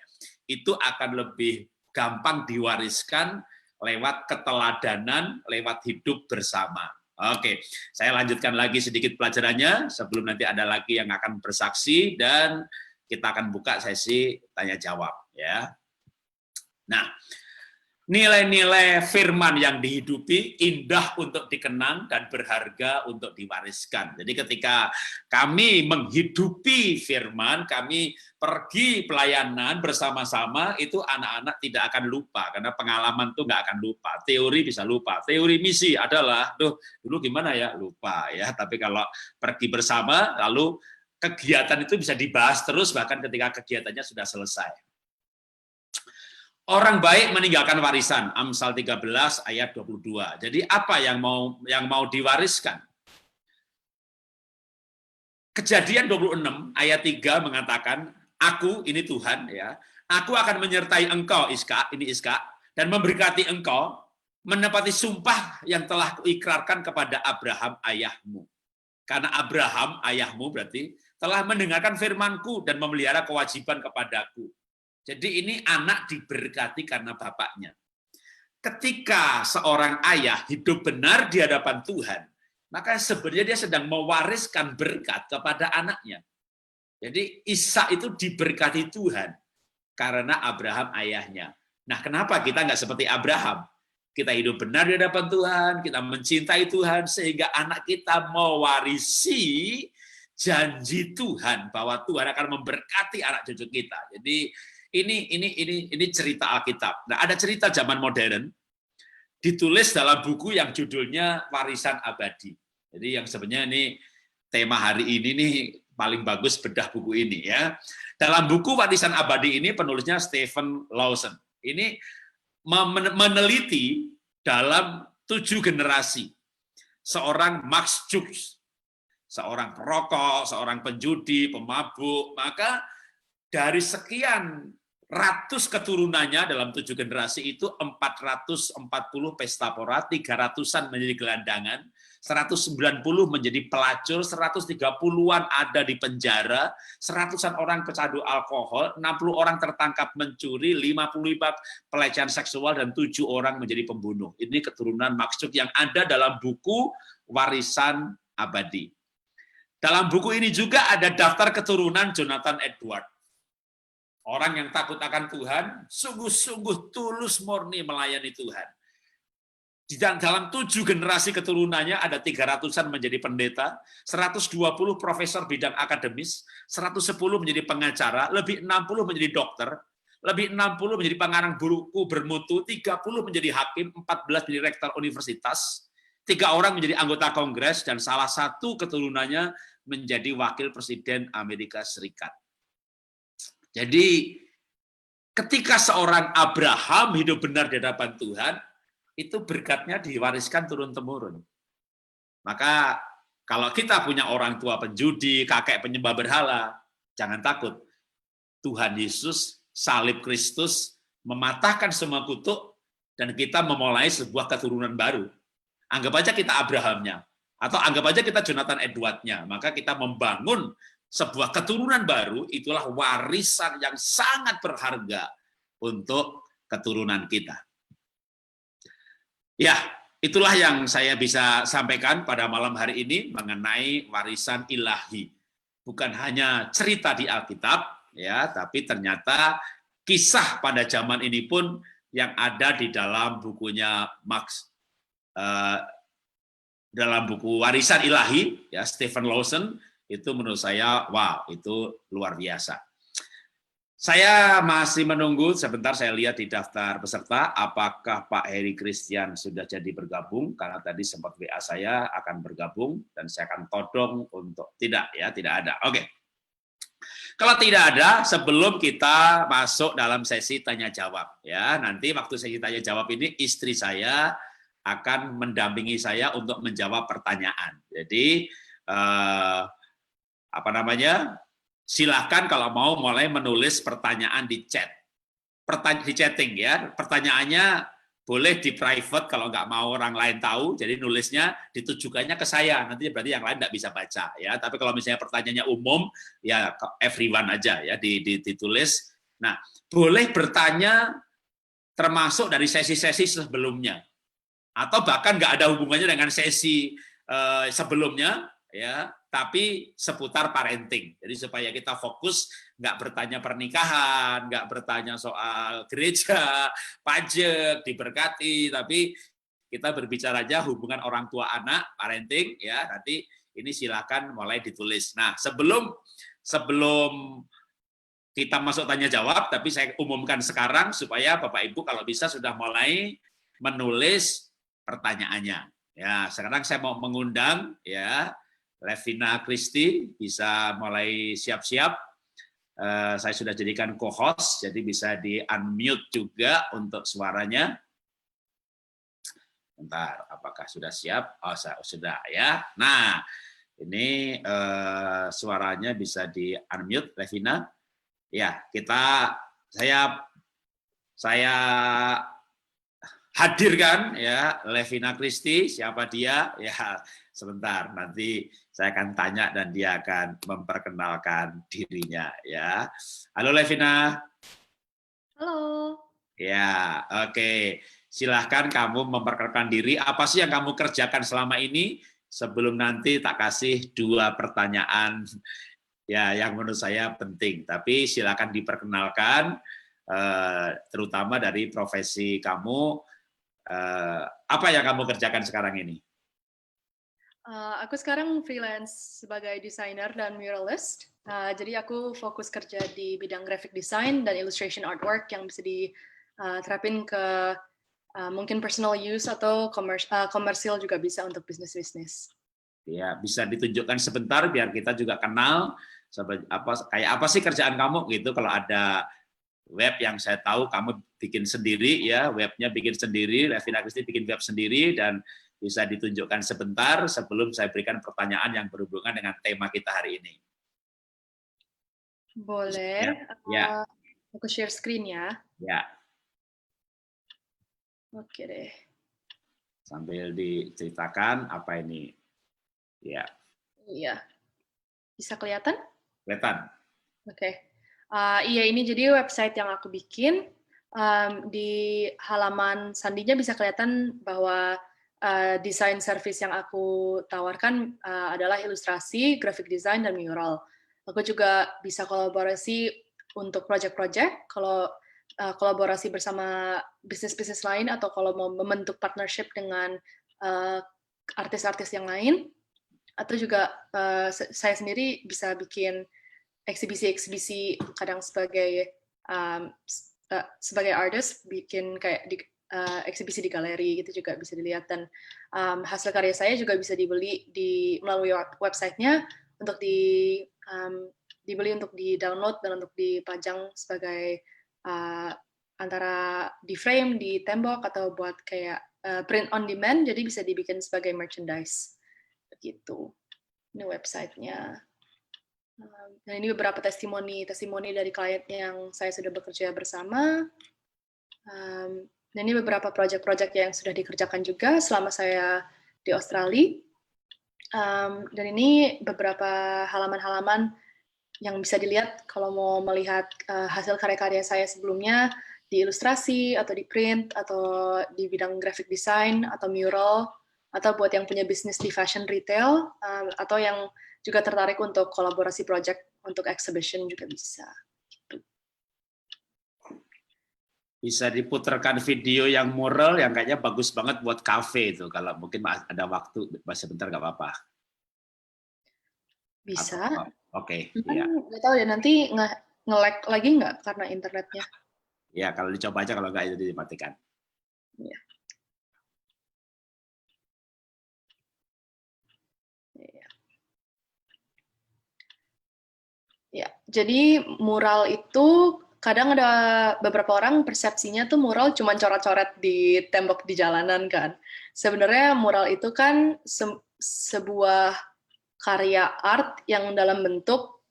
Speaker 1: itu akan lebih gampang diwariskan lewat keteladanan, lewat hidup bersama. Oke, saya lanjutkan lagi sedikit pelajarannya sebelum nanti ada lagi yang akan bersaksi dan kita akan buka sesi tanya jawab ya. Nah, nilai-nilai firman yang dihidupi indah untuk dikenang dan berharga untuk diwariskan. Jadi ketika kami menghidupi firman, kami pergi pelayanan bersama-sama, itu anak-anak tidak akan lupa, karena pengalaman itu nggak akan lupa. Teori bisa lupa. Teori misi adalah, dulu gimana ya? Lupa ya. Tapi kalau pergi bersama, lalu kegiatan itu bisa dibahas terus, bahkan ketika kegiatannya sudah selesai. Orang baik meninggalkan warisan, Amsal 13 ayat 22. Jadi apa yang mau diwariskan? Kejadian 26 ayat 3 mengatakan, aku ini Tuhan ya, aku akan menyertai engkau Iska, ini Iska, dan memberkati engkau menepati sumpah yang telah kuikrarkan kepada Abraham ayahmu. Karena Abraham ayahmu berarti telah mendengarkan firmanku dan memelihara kewajiban kepadaku. Jadi ini anak diberkati karena bapaknya. Ketika seorang ayah hidup benar di hadapan Tuhan, maka sebenarnya dia sedang mewariskan berkat kepada anaknya. Jadi Ishak itu diberkati Tuhan karena Abraham ayahnya. Nah, kenapa kita nggak seperti Abraham? Kita hidup benar di hadapan Tuhan, kita mencintai Tuhan, sehingga anak kita mewarisi janji Tuhan bahwa Tuhan akan memberkati anak cucu kita. Jadi ini cerita Alkitab. Nah, ada cerita zaman modern ditulis dalam buku yang judulnya Warisan Abadi. Jadi yang sebenarnya ini tema hari ini nih paling bagus bedah buku ini ya. Dalam buku Warisan Abadi ini penulisnya Stephen Lawson. Ini meneliti dalam 7 generasi seorang Max Jukes, seorang perokok, seorang penjudi, pemabuk, maka dari sekian ratus keturunannya dalam 7 generasi itu 440 pesta pora, 300-an menjadi gelandangan, 190 menjadi pelacur, 130-an ada di penjara, 100-an orang pecandu alkohol, 60 orang tertangkap mencuri, 55 pelecehan seksual, dan 7 orang menjadi pembunuh. Ini keturunan Max Jukes yang ada dalam buku Warisan Abadi. Dalam buku ini juga ada daftar keturunan Jonathan Edwards. Orang yang takut akan Tuhan, sungguh-sungguh tulus murni melayani Tuhan. Di dalam 7 generasi keturunannya ada 300-an menjadi pendeta, 120 profesor bidang akademis, 110 menjadi pengacara, lebih 60 menjadi dokter, lebih 60 menjadi pengarang buku bermutu, 30 menjadi hakim, 14 menjadi rektor universitas, 3 orang menjadi anggota kongres, dan salah satu keturunannya menjadi wakil presiden Amerika Serikat. Jadi ketika seorang Abraham hidup benar di hadapan Tuhan, itu berkatnya diwariskan turun-temurun. Maka kalau kita punya orang tua penjudi, kakek penyembah berhala, jangan takut. Tuhan Yesus, salib Kristus, mematahkan semua kutuk, dan kita memulai sebuah keturunan baru. Anggap aja kita Abrahamnya, atau anggap aja kita Jonathan Edwards-nya. Maka kita membangun sebuah keturunan baru, itulah warisan yang sangat berharga untuk keturunan kita. Ya, itulah yang saya bisa sampaikan pada malam hari ini mengenai warisan ilahi. Bukan hanya cerita di Alkitab, ya, tapi ternyata kisah pada zaman ini pun yang ada di dalam bukunya Max, dalam buku Warisan Ilahi, ya, Stephen Lawson, itu menurut saya, wow, itu luar biasa. Saya masih menunggu, sebentar saya lihat di daftar peserta, apakah Pak Heri Christian sudah jadi bergabung, karena tadi sempat WA saya akan bergabung, dan saya akan todong untuk, tidak ya, tidak ada. Oke. Kalau tidak ada, sebelum kita masuk dalam sesi tanya-jawab, ya, nanti waktu sesi tanya-jawab ini, istri saya akan mendampingi saya untuk menjawab pertanyaan. Jadi, silahkan kalau mau mulai menulis pertanyaan di chat, di chatting ya. Pertanyaannya boleh di private kalau nggak mau orang lain tahu. Jadi nulisnya ditujukannya ke saya. Nanti berarti yang lain nggak bisa baca ya. Tapi kalau misalnya pertanyaannya umum, ya everyone aja ya ditulis. Nah, boleh bertanya termasuk dari sesi-sesi sebelumnya, atau bahkan nggak ada hubungannya dengan sesi sebelumnya ya. Tapi seputar parenting. Jadi supaya kita fokus, nggak bertanya pernikahan, nggak bertanya soal gereja, pajak, diberkati, tapi kita berbicara aja hubungan orang tua anak, parenting, ya. Nanti ini silakan mulai ditulis. Nah, sebelum kita masuk tanya jawab, tapi saya umumkan sekarang supaya Bapak Ibu kalau bisa sudah mulai menulis pertanyaannya. Ya, sekarang saya mau mengundang ya Levina Christy, bisa mulai siap-siap. Saya sudah jadikan co-host, jadi bisa di-unmute juga untuk suaranya. Bentar, apakah sudah siap? Oh, sudah ya. Nah, ini suaranya bisa di-unmute, Levina. Ya, saya hadirkan ya Levina Christy, siapa dia? Ya, sebentar, nanti saya akan tanya dan dia akan memperkenalkan dirinya ya. Halo Levina.
Speaker 5: Halo.
Speaker 1: Ya, oke. Silahkan kamu memperkenalkan diri. Apa sih yang kamu kerjakan selama ini? Sebelum nanti tak kasih 2 pertanyaan ya yang menurut saya penting. Tapi silakan diperkenalkan, terutama dari profesi kamu. Apa yang kamu kerjakan sekarang ini?
Speaker 5: Aku sekarang freelance sebagai desainer dan muralist. Jadi aku fokus kerja di bidang graphic design dan illustration artwork yang bisa diterapin ke mungkin personal use atau komersial juga bisa untuk bisnis-bisnis.
Speaker 1: Ya, bisa ditunjukkan sebentar biar kita juga kenal kayak apa sih kerjaan kamu gitu. Kalau ada web yang saya tahu kamu bikin sendiri ya, webnya bikin sendiri, Levina Christie bikin web sendiri, dan bisa ditunjukkan sebentar sebelum saya berikan pertanyaan yang berhubungan dengan tema kita hari ini.
Speaker 5: Boleh.
Speaker 1: Ya.
Speaker 5: Aku share screen ya.
Speaker 1: Ya.
Speaker 5: Oke deh.
Speaker 1: Sambil diceritakan apa ini. Ya.
Speaker 5: Iya. Bisa kelihatan?
Speaker 1: Kelihatan.
Speaker 5: Oke. Iya, ini jadi website yang aku bikin. Di halaman sandinya bisa kelihatan bahwa desain service yang aku tawarkan adalah ilustrasi, graphic design, dan mural. Aku juga bisa kolaborasi untuk project-project, kalau kolaborasi bersama bisnis-bisnis lain, atau kalau mau membentuk partnership dengan artis-artis yang lain, atau juga saya sendiri bisa bikin eksibisi-eksibisi, kadang sebagai artist, bikin kayak eksibisi di galeri gitu juga bisa dilihat, dan hasil karya saya juga bisa dibeli melalui websitenya untuk dibeli, untuk di-download, dan untuk dipajang sebagai antara di frame di tembok atau buat kayak print on demand, jadi bisa dibikin sebagai merchandise begitu. Ini websitenya. Dan ini beberapa testimoni dari klien yang saya sudah bekerja bersama. Dan ini beberapa project-project yang sudah dikerjakan juga selama saya di Australia. Dan ini beberapa halaman-halaman yang bisa dilihat kalau mau melihat hasil karya-karya saya sebelumnya di ilustrasi, atau di print, atau di bidang graphic design, atau mural, atau buat yang punya bisnis di fashion retail, atau yang juga tertarik untuk kolaborasi project untuk exhibition juga bisa.
Speaker 1: Bisa diputarkan video yang mural yang kayaknya bagus banget buat cafe itu. Kalau mungkin ada waktu, sebentar nggak apa-apa.
Speaker 5: Bisa.
Speaker 1: Oke.
Speaker 5: Ya. Nggak tahu ya, nanti nge-lag lagi nggak karena internetnya?
Speaker 1: Ya, kalau dicoba aja, kalau nggak itu dimatikan.
Speaker 5: Ya. Ya, jadi mural itu kadang ada beberapa orang persepsinya tuh mural cuma coret-coret di tembok di jalanan kan. Sebenarnya mural itu kan sebuah karya art yang dalam bentuk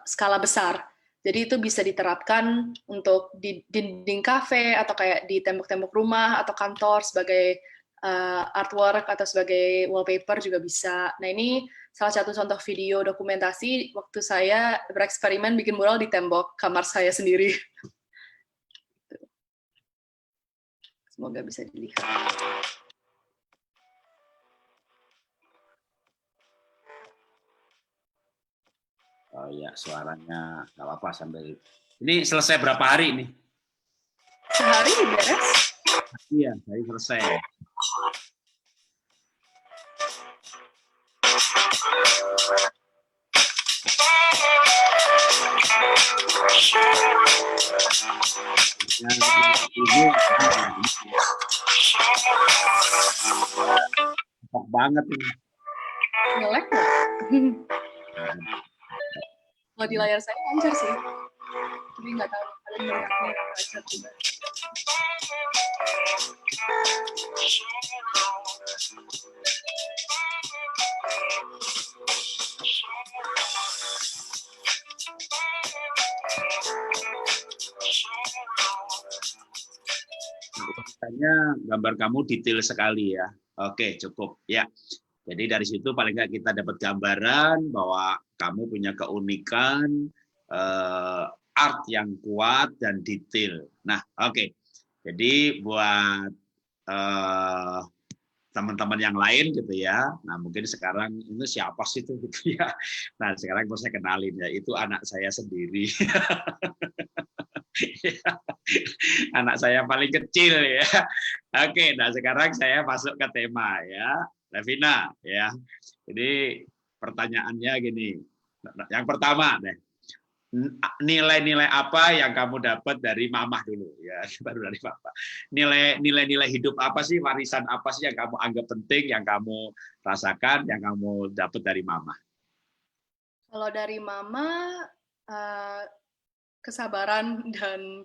Speaker 5: skala besar. Jadi itu bisa diterapkan untuk di dinding kafe, atau kayak di tembok-tembok rumah atau kantor sebagai artwork, atau sebagai wallpaper juga bisa. Nah, ini salah satu contoh video dokumentasi waktu saya bereksperimen bikin mural di tembok kamar saya sendiri. Semoga bisa dilihat.
Speaker 1: Oh iya, suaranya nggak apa-apa sambil. Ini selesai berapa hari ini?
Speaker 5: Sehari beres?
Speaker 1: Iya, hari selesai. Enak banget ini.
Speaker 5: Nge-lag nggak? Kalau di layar saya lancar sih, tapi nggak tahu kalian melihatnya lancar juga.
Speaker 1: Gambar kamu detail sekali ya. Oke, cukup ya. Jadi dari situ paling nggak kita dapat gambaran bahwa kamu punya keunikan, art yang kuat dan detail. Nah, oke. Jadi buat teman-teman yang lain gitu ya. Nah, mungkin sekarang ini siapa sih itu gitu ya. Nah, sekarang mau saya kenalin ya, itu anak saya sendiri. Anak saya paling kecil ya. Oke, nah sekarang saya masuk ke tema ya, Levina ya. Jadi pertanyaannya gini, yang pertama deh, nilai-nilai apa yang kamu dapat dari mamah dulu ya, baru dari papa. Nilai-nilai hidup apa sih, warisan apa sih yang kamu anggap penting, yang kamu rasakan, yang kamu dapat dari mamah?
Speaker 5: Kalau dari mama, kesabaran dan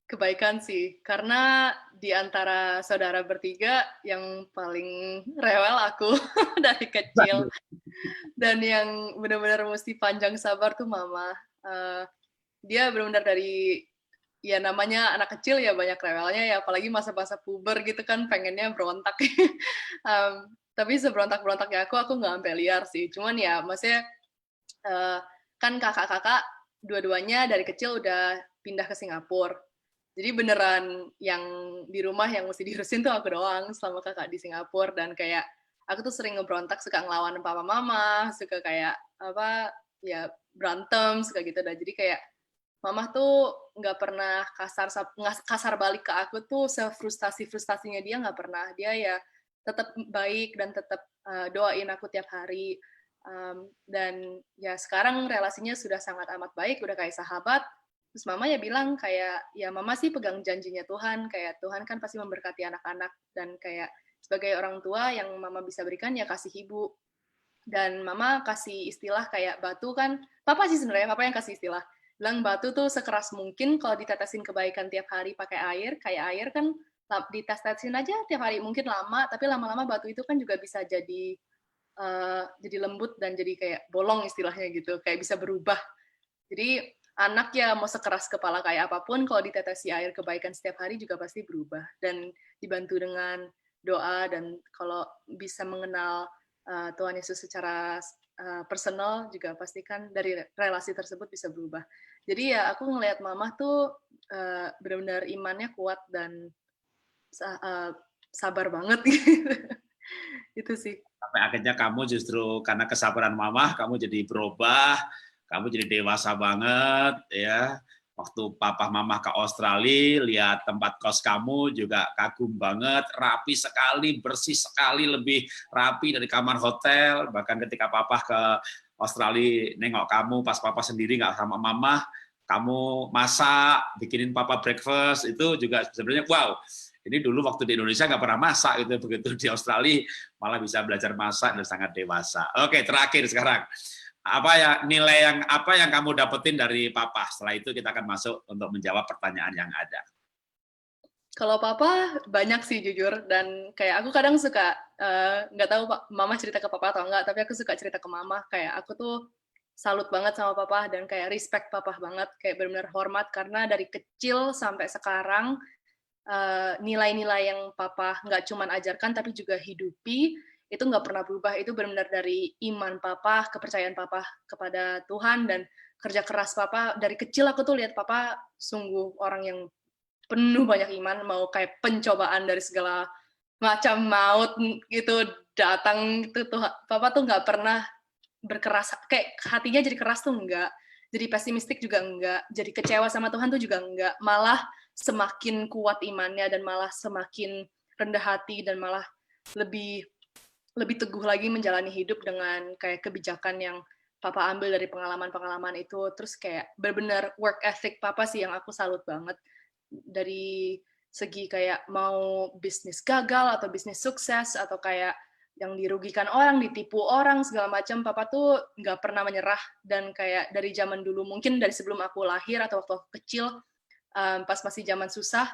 Speaker 5: kebaikan sih. Karena di antara saudara bertiga yang paling rewel aku dari kecil. Dan yang benar-benar mesti panjang sabar tuh mama. Dia benar-benar dari, ya namanya anak kecil ya banyak rewelnya ya, apalagi masa-masa puber gitu kan pengennya berontak. Tapi seberontak-berontaknya aku nggak sampai liar sih. Cuman ya maksudnya kan kakak-kakak dua-duanya dari kecil udah pindah ke Singapura. Jadi beneran yang di rumah yang mesti diurusin tuh aku doang selama kakak di Singapura. Dan kayak aku tuh sering ngebrontak, suka ngelawan papa mama, suka kayak apa ya berantem, suka gitu. Dan jadi kayak mama tuh nggak pernah kasar balik ke aku tuh, sefrustasinya dia nggak pernah. Dia ya tetap baik dan tetap doain aku tiap hari. Dan ya sekarang relasinya sudah sangat amat baik, udah kayak sahabat. Terus mama ya bilang kayak, ya mama sih pegang janjinya Tuhan, kayak Tuhan kan pasti memberkati anak-anak, dan kayak sebagai orang tua yang mama bisa berikan ya kasih ibu. Dan mama kasih istilah kayak batu kan, papa sih sebenarnya, papa yang kasih istilah. Bilang batu tuh sekeras mungkin kalau ditetesin kebaikan tiap hari pakai air, kayak air kan ditetesin aja tiap hari mungkin lama, tapi lama-lama batu itu kan juga bisa jadi lembut dan jadi kayak bolong istilahnya gitu, kayak bisa berubah. Jadi anak ya mau sekeras kepala kayak apapun, kalau ditetesi air kebaikan setiap hari juga pasti berubah. Dan dibantu dengan doa, dan kalau bisa mengenal Tuhan Yesus secara personal juga pastikan dari relasi tersebut bisa berubah. Jadi ya aku ngelihat mama tuh benar-benar imannya kuat dan sabar banget gitu. Itu sih.
Speaker 1: Sampai akhirnya kamu justru karena kesabaran mamah, kamu jadi berubah, kamu jadi dewasa banget ya. Waktu papa mamah ke Australia, lihat tempat kos kamu juga kagum banget, rapi sekali, bersih sekali, lebih rapi dari kamar hotel. Bahkan ketika papa ke Australia nengok kamu, pas papa sendiri nggak sama mamah, kamu masak, bikinin papa breakfast, itu juga sebenarnya wow. Ini dulu waktu di Indonesia nggak pernah masak, gitu. Begitu di Australia malah bisa belajar masak dan sangat dewasa. Oke, terakhir sekarang. Apa yang kamu dapetin dari papa? Setelah itu kita akan masuk untuk menjawab pertanyaan yang ada.
Speaker 5: Kalau papa banyak sih jujur, dan kayak aku kadang suka nggak tahu mama cerita ke papa atau enggak, tapi aku suka cerita ke mama. Kayak aku tuh salut banget sama papa dan kayak respect papa banget, kayak benar-benar hormat, karena dari kecil sampai sekarang nilai-nilai yang papa nggak cuman ajarkan tapi juga hidupi itu nggak pernah berubah. Itu benar-benar dari iman papa, kepercayaan papa kepada Tuhan, dan kerja keras papa. Dari kecil aku tuh lihat papa sungguh orang yang penuh banyak iman, mau kayak pencobaan dari segala macam maut gitu datang, itu tuh papa tuh nggak pernah berkeras, kayak hatinya jadi keras tuh enggak, jadi pesimistik juga enggak, jadi kecewa sama Tuhan tuh juga enggak, malah semakin kuat imannya dan malah semakin rendah hati dan malah lebih teguh lagi menjalani hidup dengan kayak kebijakan yang papa ambil dari pengalaman-pengalaman itu. Terus kayak benar-benar work ethic papa sih yang aku salut banget, dari segi kayak mau bisnis gagal atau bisnis sukses atau kayak yang dirugikan orang, ditipu orang, segala macam, papa tuh nggak pernah menyerah. Dan kayak dari zaman dulu, mungkin dari sebelum aku lahir atau waktu aku kecil, pas masih zaman susah,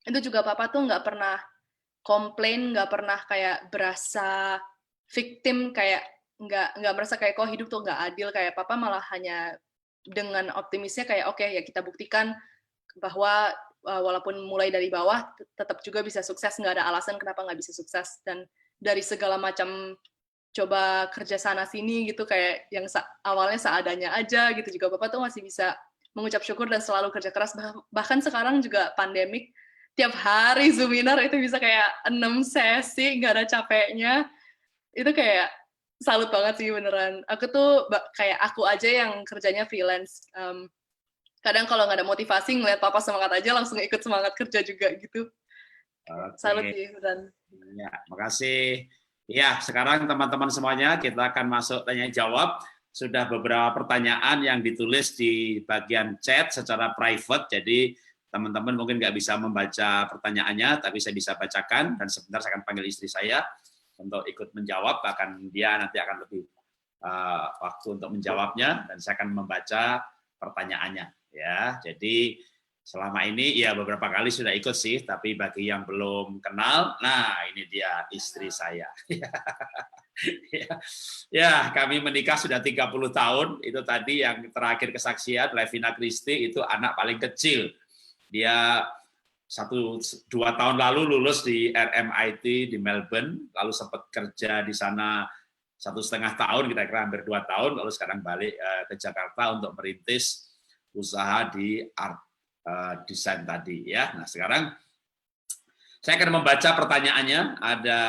Speaker 5: itu juga papa tuh nggak pernah komplain, nggak pernah kayak berasa victim, kayak nggak merasa kayak kok hidup tuh nggak adil. Kayak papa malah hanya dengan optimisnya kayak oke, ya kita buktikan bahwa walaupun mulai dari bawah tetap juga bisa sukses, nggak ada alasan kenapa nggak bisa sukses. Dan dari segala macam coba kerja sana sini gitu, kayak yang awalnya seadanya aja gitu, juga papa tuh masih bisa mengucap syukur dan selalu kerja keras. Bahkan sekarang juga pandemik, tiap hari Zoominar itu bisa kayak 6 sesi, nggak ada capeknya. Itu kayak salut banget sih beneran. Aku tuh kayak aku aja yang kerjanya freelance. Kadang kalau nggak ada motivasi, ngeliat papa semangat aja langsung ikut semangat kerja juga gitu.
Speaker 1: Oke.
Speaker 5: Salut sih beneran.
Speaker 1: Ya, makasih. Ya, sekarang teman-teman semuanya kita akan masuk tanya jawab. sudah beberapa pertanyaan yang ditulis di bagian chat secara private, jadi teman-teman mungkin nggak bisa membaca pertanyaannya, tapi saya bisa bacakan, dan sebentar saya akan panggil istri saya untuk ikut menjawab, bahkan dia nanti akan lebih waktu untuk menjawabnya, dan saya akan membaca pertanyaannya. Ya, jadi selama ini ya beberapa kali sudah ikut sih, tapi bagi yang belum kenal, nah ini dia istri saya. Ya, kami menikah sudah 30 tahun, itu tadi yang terakhir kesaksian, Levina Christie itu anak paling kecil. Dia 1-2 tahun lalu lulus di RMIT di Melbourne, lalu sempat kerja di sana 1,5 tahun, kira-kira hampir 2 tahun, lalu sekarang balik ke Jakarta untuk merintis usaha di art design tadi. Ya, nah sekarang saya akan membaca pertanyaannya. Ada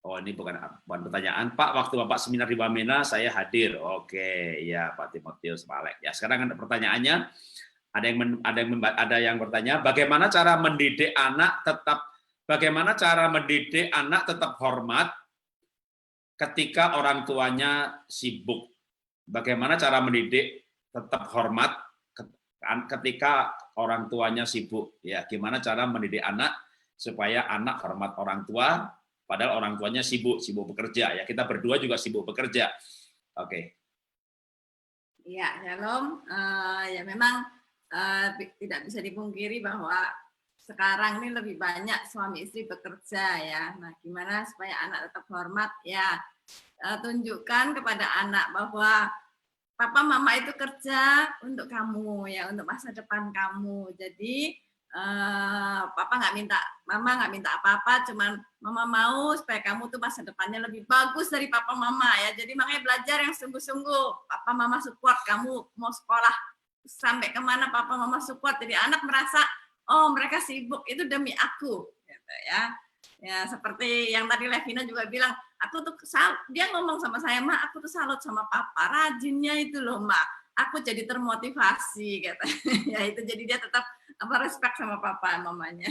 Speaker 1: ini bukan pertanyaan, Pak. Waktu Bapak seminar di Wamena, saya hadir. Oke, ya Pak Timotius, Pak Alek. Ya, sekarang ada pertanyaannya. Ada yang bertanya, bagaimana cara mendidik anak tetap hormat ketika orang tuanya sibuk? Bagaimana cara mendidik tetap hormat ketika orang tuanya sibuk? Ya, gimana cara mendidik anak supaya anak hormat orang tua? Padahal orang tuanya sibuk bekerja. Ya, kita berdua juga sibuk bekerja. Oke.
Speaker 6: Ya, Shalom. Ya memang tidak bisa dipungkiri bahwa sekarang ini lebih banyak suami istri bekerja ya. Nah, gimana supaya anak tetap hormat? Ya, tunjukkan kepada anak bahwa papa mama itu kerja untuk kamu ya, untuk masa depan kamu. Jadi mama nggak minta apa-apa, cuman mama mau supaya kamu tuh masa depannya lebih bagus dari papa mama ya. Jadi makanya belajar yang sungguh-sungguh. Papa mama support kamu mau sekolah sampai kemana, papa mama support. Jadi anak merasa oh mereka sibuk itu demi aku, gitu ya. Ya seperti yang tadi Levina juga bilang, aku tuh dia ngomong sama saya, Ma, aku tuh salut sama papa, rajinnya itu loh, Ma. Aku jadi termotivasi, gitu. Ya itu jadi dia tetap respect sama papa mamanya.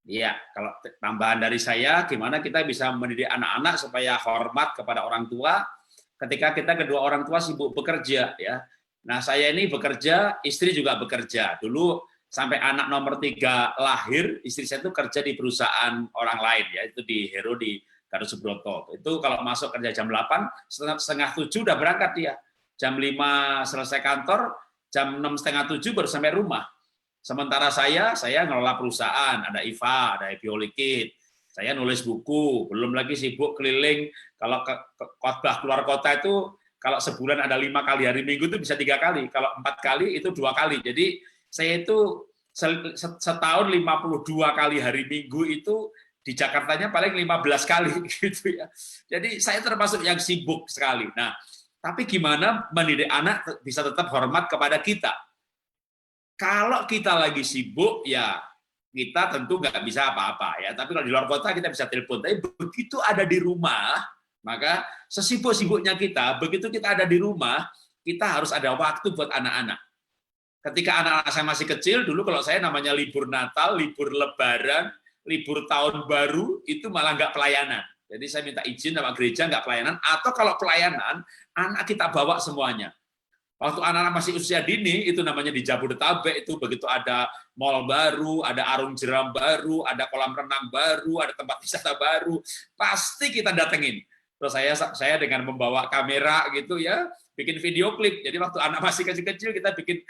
Speaker 1: Iya, kalau tambahan dari saya, gimana kita bisa mendidik anak-anak supaya hormat kepada orang tua ketika kita kedua orang tua sibuk bekerja ya. Nah, saya ini bekerja, istri juga bekerja. Dulu sampai anak nomor 3 lahir, istri saya itu kerja di perusahaan orang lain ya, itu di Hero di Gatot Subroto. Itu kalau masuk kerja jam 8, setengah 7 udah berangkat dia. Jam 5 selesai kantor, jam 6 setengah 7 baru sampai rumah. Sementara saya ngelola perusahaan, ada IVA, ada Happy Holy Kid. Saya nulis buku, belum lagi sibuk keliling. Kalau khotbah keluar kota itu, kalau sebulan ada 5 kali hari Minggu itu bisa 3 kali. Kalau 4 kali itu 2 kali. Jadi saya itu setahun 52 kali hari Minggu itu di Jakartanya paling 15 kali gitu ya. Jadi saya termasuk yang sibuk sekali. Nah, tapi gimana mendidik anak bisa tetap hormat kepada kita? Kalau kita lagi sibuk, ya kita tentu nggak bisa apa-apa ya. Tapi kalau di luar kota kita bisa telepon. Tapi begitu ada di rumah, maka sesibuk-sibuknya kita, begitu kita ada di rumah, kita harus ada waktu buat anak-anak. Ketika anak-anak saya masih kecil, dulu kalau saya namanya libur Natal, libur Lebaran, libur Tahun Baru, itu malah nggak pelayanan. Jadi saya minta izin sama gereja nggak pelayanan, atau kalau pelayanan, anak kita bawa semuanya. Waktu anak-anak masih usia dini, itu namanya di Jabodetabek, itu begitu ada mall baru, ada arung jeram baru, ada kolam renang baru, ada tempat wisata baru, pasti kita datengin. Terus saya dengan membawa kamera gitu ya, bikin video klip. Jadi waktu anak masih kecil-kecil, kita bikin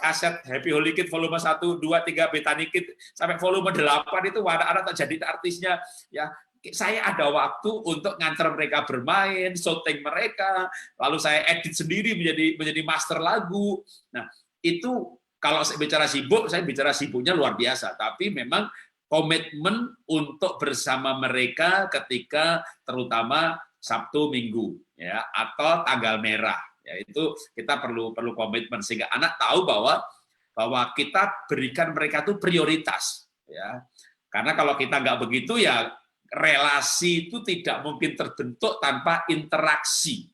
Speaker 1: kaset Happy Holy Kid volume 1, 2, 3, Bethany Kid, sampai volume 8 itu anak-anak tak jadi artisnya. Ya, saya ada waktu untuk nganter mereka bermain, syuting mereka, lalu saya edit sendiri menjadi master lagu. Nah, itu kalau saya bicara sibuknya luar biasa, tapi memang komitmen untuk bersama mereka ketika terutama Sabtu Minggu ya, atau tanggal merah. Ya, itu kita perlu komitmen sehingga anak tahu bahwa kita berikan mereka itu prioritas ya. Karena kalau kita nggak begitu ya relasi itu tidak mungkin terbentuk tanpa interaksi.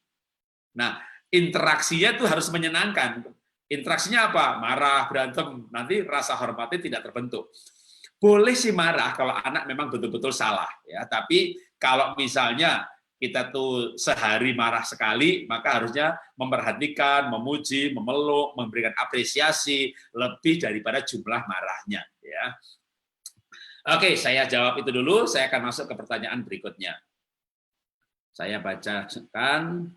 Speaker 1: Nah, interaksinya itu harus menyenangkan. Interaksinya apa? Marah, berantem, nanti rasa hormatnya tidak terbentuk. Boleh sih marah kalau anak memang betul-betul salah, ya. Tapi kalau misalnya kita tuh sehari marah sekali, maka harusnya memperhatikan, memuji, memeluk, memberikan apresiasi lebih daripada jumlah marahnya. Ya. Oke, saya jawab itu dulu. Saya akan masuk ke pertanyaan berikutnya. Saya bacakan.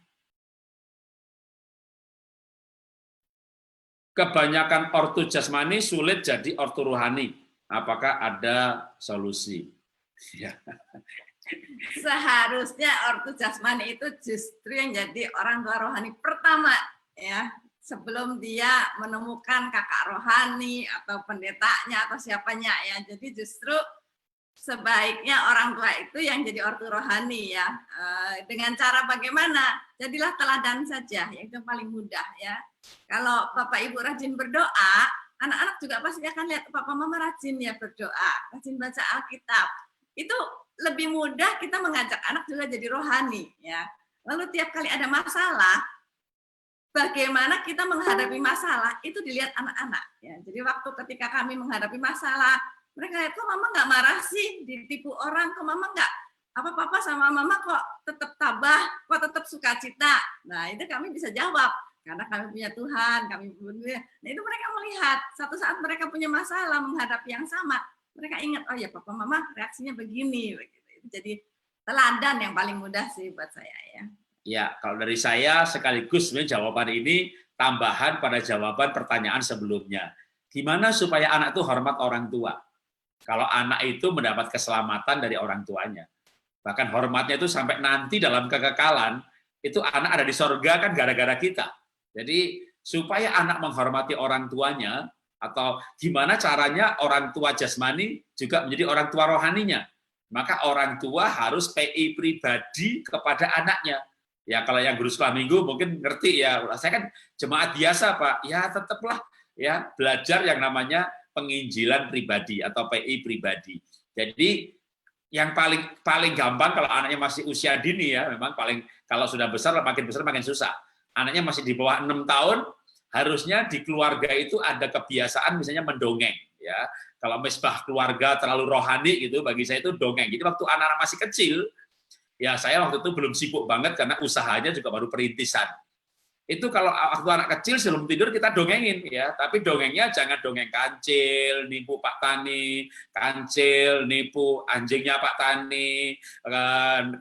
Speaker 1: Kebanyakan ortu jasmani sulit jadi ortu rohani. Apakah ada solusi? Ya.
Speaker 6: Seharusnya ortu jasmani itu justru yang jadi orang tua rohani pertama, ya, sebelum dia menemukan kakak rohani atau pendetanya atau siapanya, ya. Jadi justru sebaiknya orang tua itu yang jadi ortu rohani, ya. Dengan cara bagaimana? Jadilah teladan saja, yang itu paling mudah, ya. Kalau Bapak Ibu rajin berdoa, anak-anak juga pasti akan lihat Papa Mama rajin ya berdoa, rajin baca Alkitab. Itu lebih mudah kita mengajak anak juga jadi rohani, ya. Lalu tiap kali ada masalah, bagaimana kita menghadapi masalah itu dilihat anak-anak, ya. Jadi waktu ketika kami menghadapi masalah, mereka lihat kok mama nggak marah sih, ditipu orang, kok mama nggak papa sama mama kok tetap tabah, kok tetap sukacita. Nah itu kami bisa jawab karena kami punya Tuhan, kami punya. Nah itu mereka melihat satu saat mereka punya masalah menghadapi yang sama. Mereka ingat, oh ya papa mama reaksinya begini. Itu jadi teladan yang paling mudah sih buat saya, ya.
Speaker 1: Ya, kalau dari saya sekaligus sebenarnya jawaban ini tambahan pada jawaban pertanyaan sebelumnya. Gimana supaya anak itu hormat orang tua? Kalau anak itu mendapat keselamatan dari orang tuanya. Bahkan hormatnya itu sampai nanti dalam kekekalan, itu anak ada di sorga kan gara-gara kita. Jadi supaya anak menghormati orang tuanya, atau gimana caranya orang tua jasmani juga menjadi orang tua rohaninya. Maka orang tua harus PI pribadi kepada anaknya. Ya kalau yang guru sekolah minggu mungkin ngerti ya. Saya kan jemaat biasa Pak. Ya tetaplah ya belajar yang namanya penginjilan pribadi atau PI pribadi. Jadi yang paling gampang kalau anaknya masih usia dini ya, memang paling kalau sudah besar makin susah. Anaknya masih di bawah 6 tahun, harusnya di keluarga itu ada kebiasaan misalnya mendongeng ya. Kalau misbah keluarga terlalu rohani gitu bagi saya itu dongeng. Jadi waktu anak-anak masih kecil ya saya waktu itu belum sibuk banget karena usahanya juga baru perintisan. Itu kalau waktu anak kecil sebelum tidur kita dongengin ya, tapi dongengnya jangan dongeng kancil, nipu Pak Tani, kancil, nipu anjingnya Pak Tani,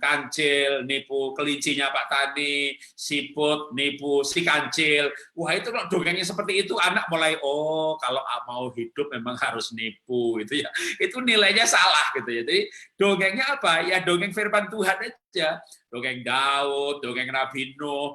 Speaker 1: kancil, nipu kelincinya Pak Tani, siput, nipu si kancil. Wah itu kalau dongengnya seperti itu anak mulai oh kalau mau hidup memang harus nipu gitu ya. Itu nilainya salah gitu ya. Jadi dongengnya apa? Ya dongeng firman Tuhan aja. Dongeng Daud, dongeng Nabi Nuh,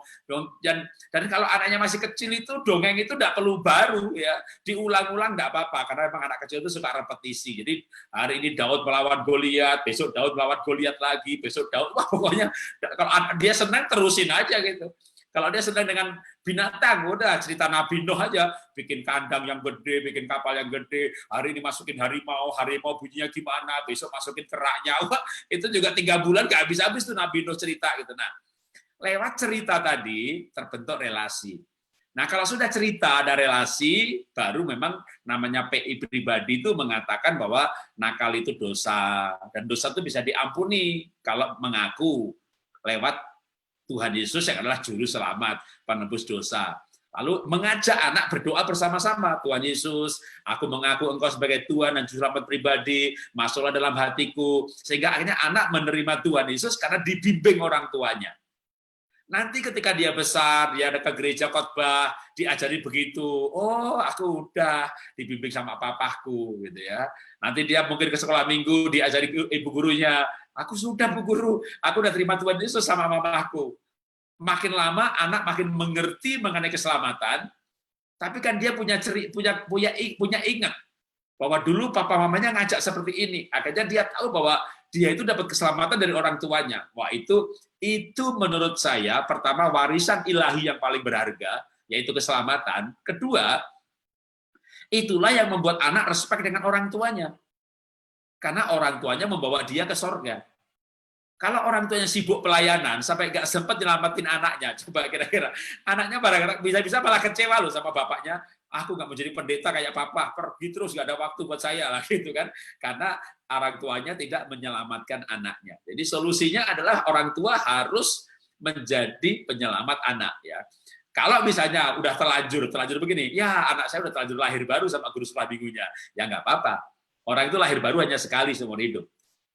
Speaker 1: dan kalau anaknya masih kecil itu dongeng itu tidak perlu baru ya, diulang-ulang tidak apa-apa karena memang anak kecil itu suka repetisi. Jadi hari ini Daud melawan Goliat, besok Daud melawan Goliat lagi, besok Daud, wah pokoknya kalau dia senang terusin aja gitu. Kalau dia senang dengan binatang, udah cerita Nabi Nuh aja, bikin kandang yang gede, bikin kapal yang gede, hari ini masukin harimau bunyinya gimana, besok masukin keraknya, wah, itu juga 3 bulan gak habis-habis tuh Nabi Nuh cerita gitu. Nah, lewat cerita tadi terbentuk relasi. Nah, kalau sudah cerita ada relasi, baru memang namanya PI pribadi itu mengatakan bahwa nakal itu dosa, dan dosa itu bisa diampuni kalau mengaku lewat Tuhan Yesus yang adalah juru selamat, penebus dosa. Lalu mengajak anak berdoa bersama-sama. Tuhan Yesus, aku mengaku Engkau sebagai Tuhan dan juru selamat pribadi, masuklah dalam hatiku. Sehingga akhirnya anak menerima Tuhan Yesus karena dibimbing orang tuanya. Nanti ketika dia besar, dia ada ke gereja khotbah, diajari begitu. Oh, aku udah dibimbing sama papaku gitu ya. Nanti dia mungkin ke sekolah minggu, diajari ibu gurunya. Aku sudah Bu Guru, aku udah terima Tuhan Yesus sama mamaku. Makin lama anak makin mengerti mengenai keselamatan, tapi kan dia punya ingat bahwa dulu papa mamanya ngajak seperti ini. Akhirnya dia tahu bahwa dia itu dapat keselamatan dari orang tuanya. Wah, itu menurut saya pertama warisan ilahi yang paling berharga, yaitu keselamatan. Kedua, itulah yang membuat anak respect dengan orang tuanya. Karena orang tuanya membawa dia ke sorga. Kalau orang tuanya sibuk pelayanan sampai nggak sempat nyelamatin anaknya, coba kira-kira anaknya bisa malah kecewa loh sama bapaknya. aku nggak mau jadi pendeta kayak papa, pergi terus nggak ada waktu buat saya lah gitu kan, karena orang tuanya tidak menyelamatkan anaknya. Jadi solusinya adalah orang tua harus menjadi penyelamat anak ya. Kalau misalnya udah terlanjur begini, ya anak saya udah terlanjur lahir baru sama guru sekolah minggunya, ya nggak apa-apa. Orang itu lahir baru hanya sekali seumur hidup.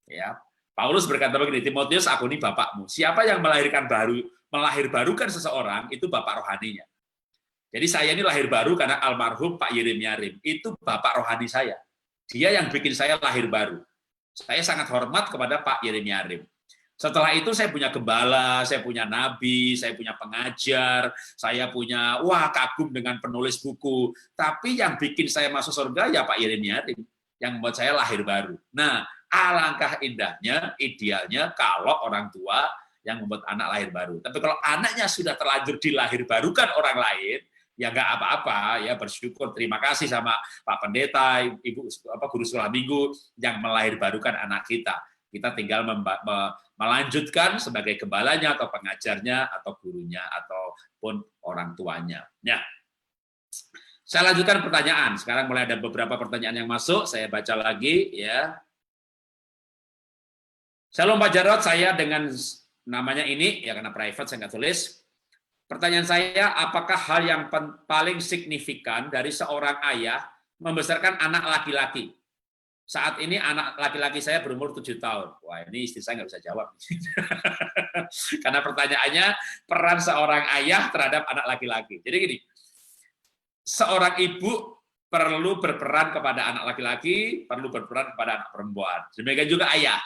Speaker 1: Ya, Paulus berkata begini, Timotius, aku ini bapakmu. Siapa yang melahirbarukan seseorang itu bapak rohaninya. Jadi saya ini lahir baru karena almarhum Pak Yeremia Rim. Itu bapak rohani saya. Dia yang bikin saya lahir baru. Saya sangat hormat kepada Pak Yeremia Rim. Setelah itu saya punya gembala, saya punya nabi, saya punya pengajar, saya punya, kagum dengan penulis buku. Tapi yang bikin saya masuk surga ya Pak Yeremia Rim, yang membuat saya lahir baru. Nah, alangkah indahnya, idealnya kalau orang tua yang membuat anak lahir baru. Tapi kalau anaknya sudah terlanjur dilahirbarukan orang lain, ya nggak apa-apa, ya bersyukur, terima kasih sama Pak Pendeta, Ibu guru sekolah minggu yang melahirbarukan anak kita. Kita tinggal melanjutkan sebagai gembalanya atau pengajarnya atau gurunya ataupun orang tuanya. Ya. Saya lanjutkan pertanyaan. Sekarang mulai ada beberapa pertanyaan yang masuk, saya baca lagi ya. Shalom Pak Jarod, saya dengan namanya ini, ya karena private saya nggak tulis. Pertanyaan saya, apakah hal yang paling signifikan dari seorang ayah membesarkan anak laki-laki? Saat ini anak laki-laki saya berumur 7 tahun. Wah, ini istri saya nggak bisa jawab. Karena pertanyaannya, peran seorang ayah terhadap anak laki-laki. Jadi gini, seorang ibu perlu berperan kepada anak laki-laki, perlu berperan kepada anak perempuan. Demikian juga ayah.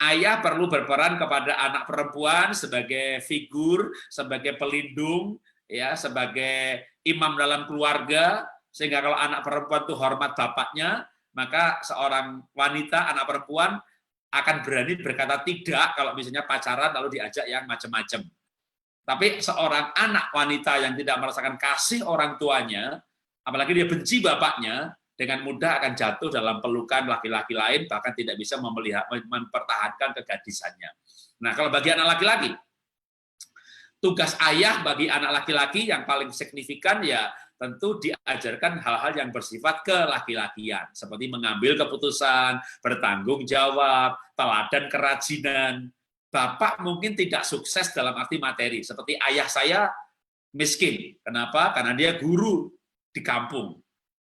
Speaker 1: Ayah perlu berperan kepada anak perempuan sebagai figur, sebagai pelindung, ya, sebagai imam dalam keluarga, sehingga kalau anak perempuan itu hormat bapaknya, maka seorang wanita, anak perempuan akan berani berkata tidak kalau misalnya pacaran lalu diajak yang macam-macam. Tapi seorang anak wanita yang tidak merasakan kasih orang tuanya, apalagi dia benci bapaknya, dengan mudah akan jatuh dalam pelukan laki-laki lain, bahkan tidak bisa mempertahankan kegadisannya. Nah, kalau bagi anak laki-laki, tugas ayah bagi anak laki-laki yang paling signifikan ya tentu diajarkan hal-hal yang bersifat kelaki-lakian, seperti mengambil keputusan, bertanggung jawab, teladan kerajinan. Bapak mungkin tidak sukses dalam arti materi, seperti ayah saya miskin. Kenapa? Karena dia guru di kampung.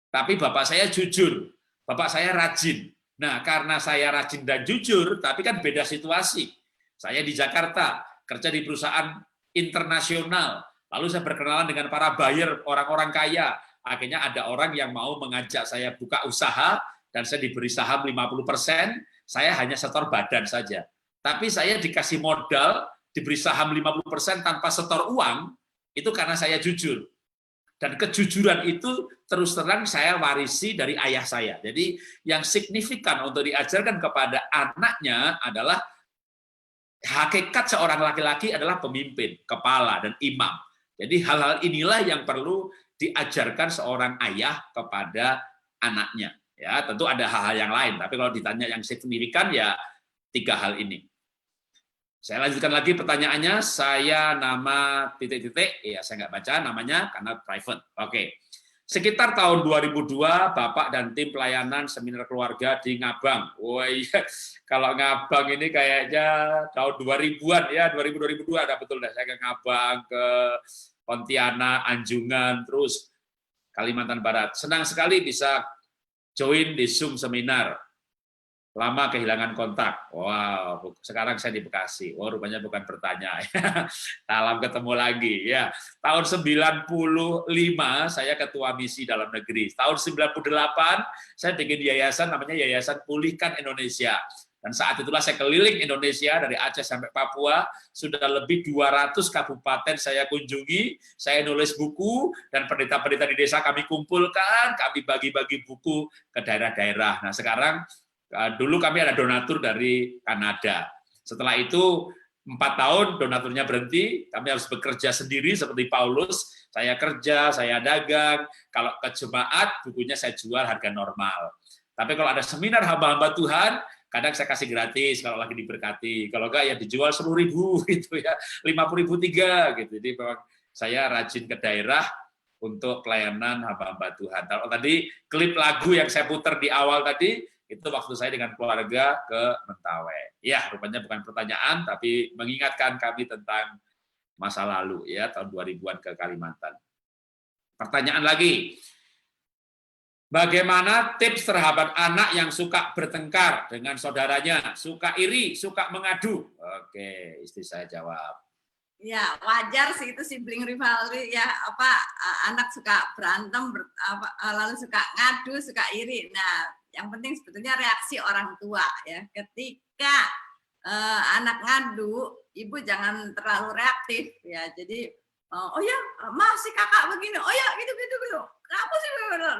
Speaker 1: Tapi bapak saya jujur, bapak saya rajin. Nah, karena saya rajin dan jujur, tapi kan beda situasi. Saya di Jakarta, kerja di perusahaan internasional, lalu saya berkenalan dengan para buyer, orang-orang kaya. Akhirnya ada orang yang mau mengajak saya buka usaha, dan saya diberi saham 50%, saya hanya setor badan saja. Tapi saya dikasih modal, diberi saham 50% tanpa setor uang, itu karena saya jujur. Dan kejujuran itu terus terang saya warisi dari ayah saya. Jadi yang signifikan untuk diajarkan kepada anaknya adalah hakikat seorang laki-laki adalah pemimpin, kepala, dan imam. Jadi hal-hal inilah yang perlu diajarkan seorang ayah kepada anaknya. Ya, tentu ada hal-hal yang lain, tapi kalau ditanya yang signifikan ya 3 hal ini. Saya lanjutkan lagi pertanyaannya, saya nama titik-titik, ya saya nggak baca namanya karena private. Oke. Sekitar tahun 2002, Bapak dan tim pelayanan seminar keluarga di Ngabang. Wah iya, kalau Ngabang ini kayaknya tahun 2000-an ya, 2000-2002 ada betul dah. Saya ke Ngabang, ke Pontianak, Anjungan, terus Kalimantan Barat. Senang sekali bisa join di Zoom seminar. Lama kehilangan kontak. Wow, sekarang saya di Bekasi. Oh, rupanya bukan bertanya. Salam ketemu lagi ya. Tahun 95 saya ketua misi dalam negeri. Tahun 98 saya bikin yayasan namanya Yayasan Pulihkan Indonesia. Dan saat itulah saya keliling Indonesia dari Aceh sampai Papua, sudah lebih 200 kabupaten saya kunjungi, saya nulis buku, dan pendeta-pendeta di desa kami kumpulkan, kami bagi-bagi buku ke daerah-daerah. Nah, sekarang dulu kami ada donatur dari Kanada. Setelah itu 4 tahun donaturnya berhenti, kami harus bekerja sendiri seperti Paulus. Saya kerja, saya dagang. Kalau ke jemaat, bukunya saya jual harga normal. Tapi kalau ada seminar hamba-hamba Tuhan, kadang saya kasih gratis kalau lagi diberkati. Kalau enggak ya dijual 10.000 gitu ya, 50.000 3 gitu. Jadi memang saya rajin ke daerah untuk pelayanan hamba-hamba Tuhan. Kalau tadi klip lagu yang saya putar di awal tadi, itu waktu saya dengan keluarga ke Mentawai. Ya, rupanya bukan pertanyaan, tapi mengingatkan kami tentang masa lalu, ya, tahun 2000-an ke Kalimantan. Pertanyaan lagi, bagaimana tips terhadap anak yang suka bertengkar dengan saudaranya, suka iri, suka mengadu? Oke, istri saya jawab.
Speaker 6: Ya, wajar sih itu sibling rivalry ya, anak suka berantem, lalu suka ngadu, suka iri. Nah, yang penting sebetulnya reaksi orang tua ya. Ketika anak ngadu, ibu jangan terlalu reaktif ya. Jadi oh ya, masih kakak begini. Oh ya, gitu. Kamu sih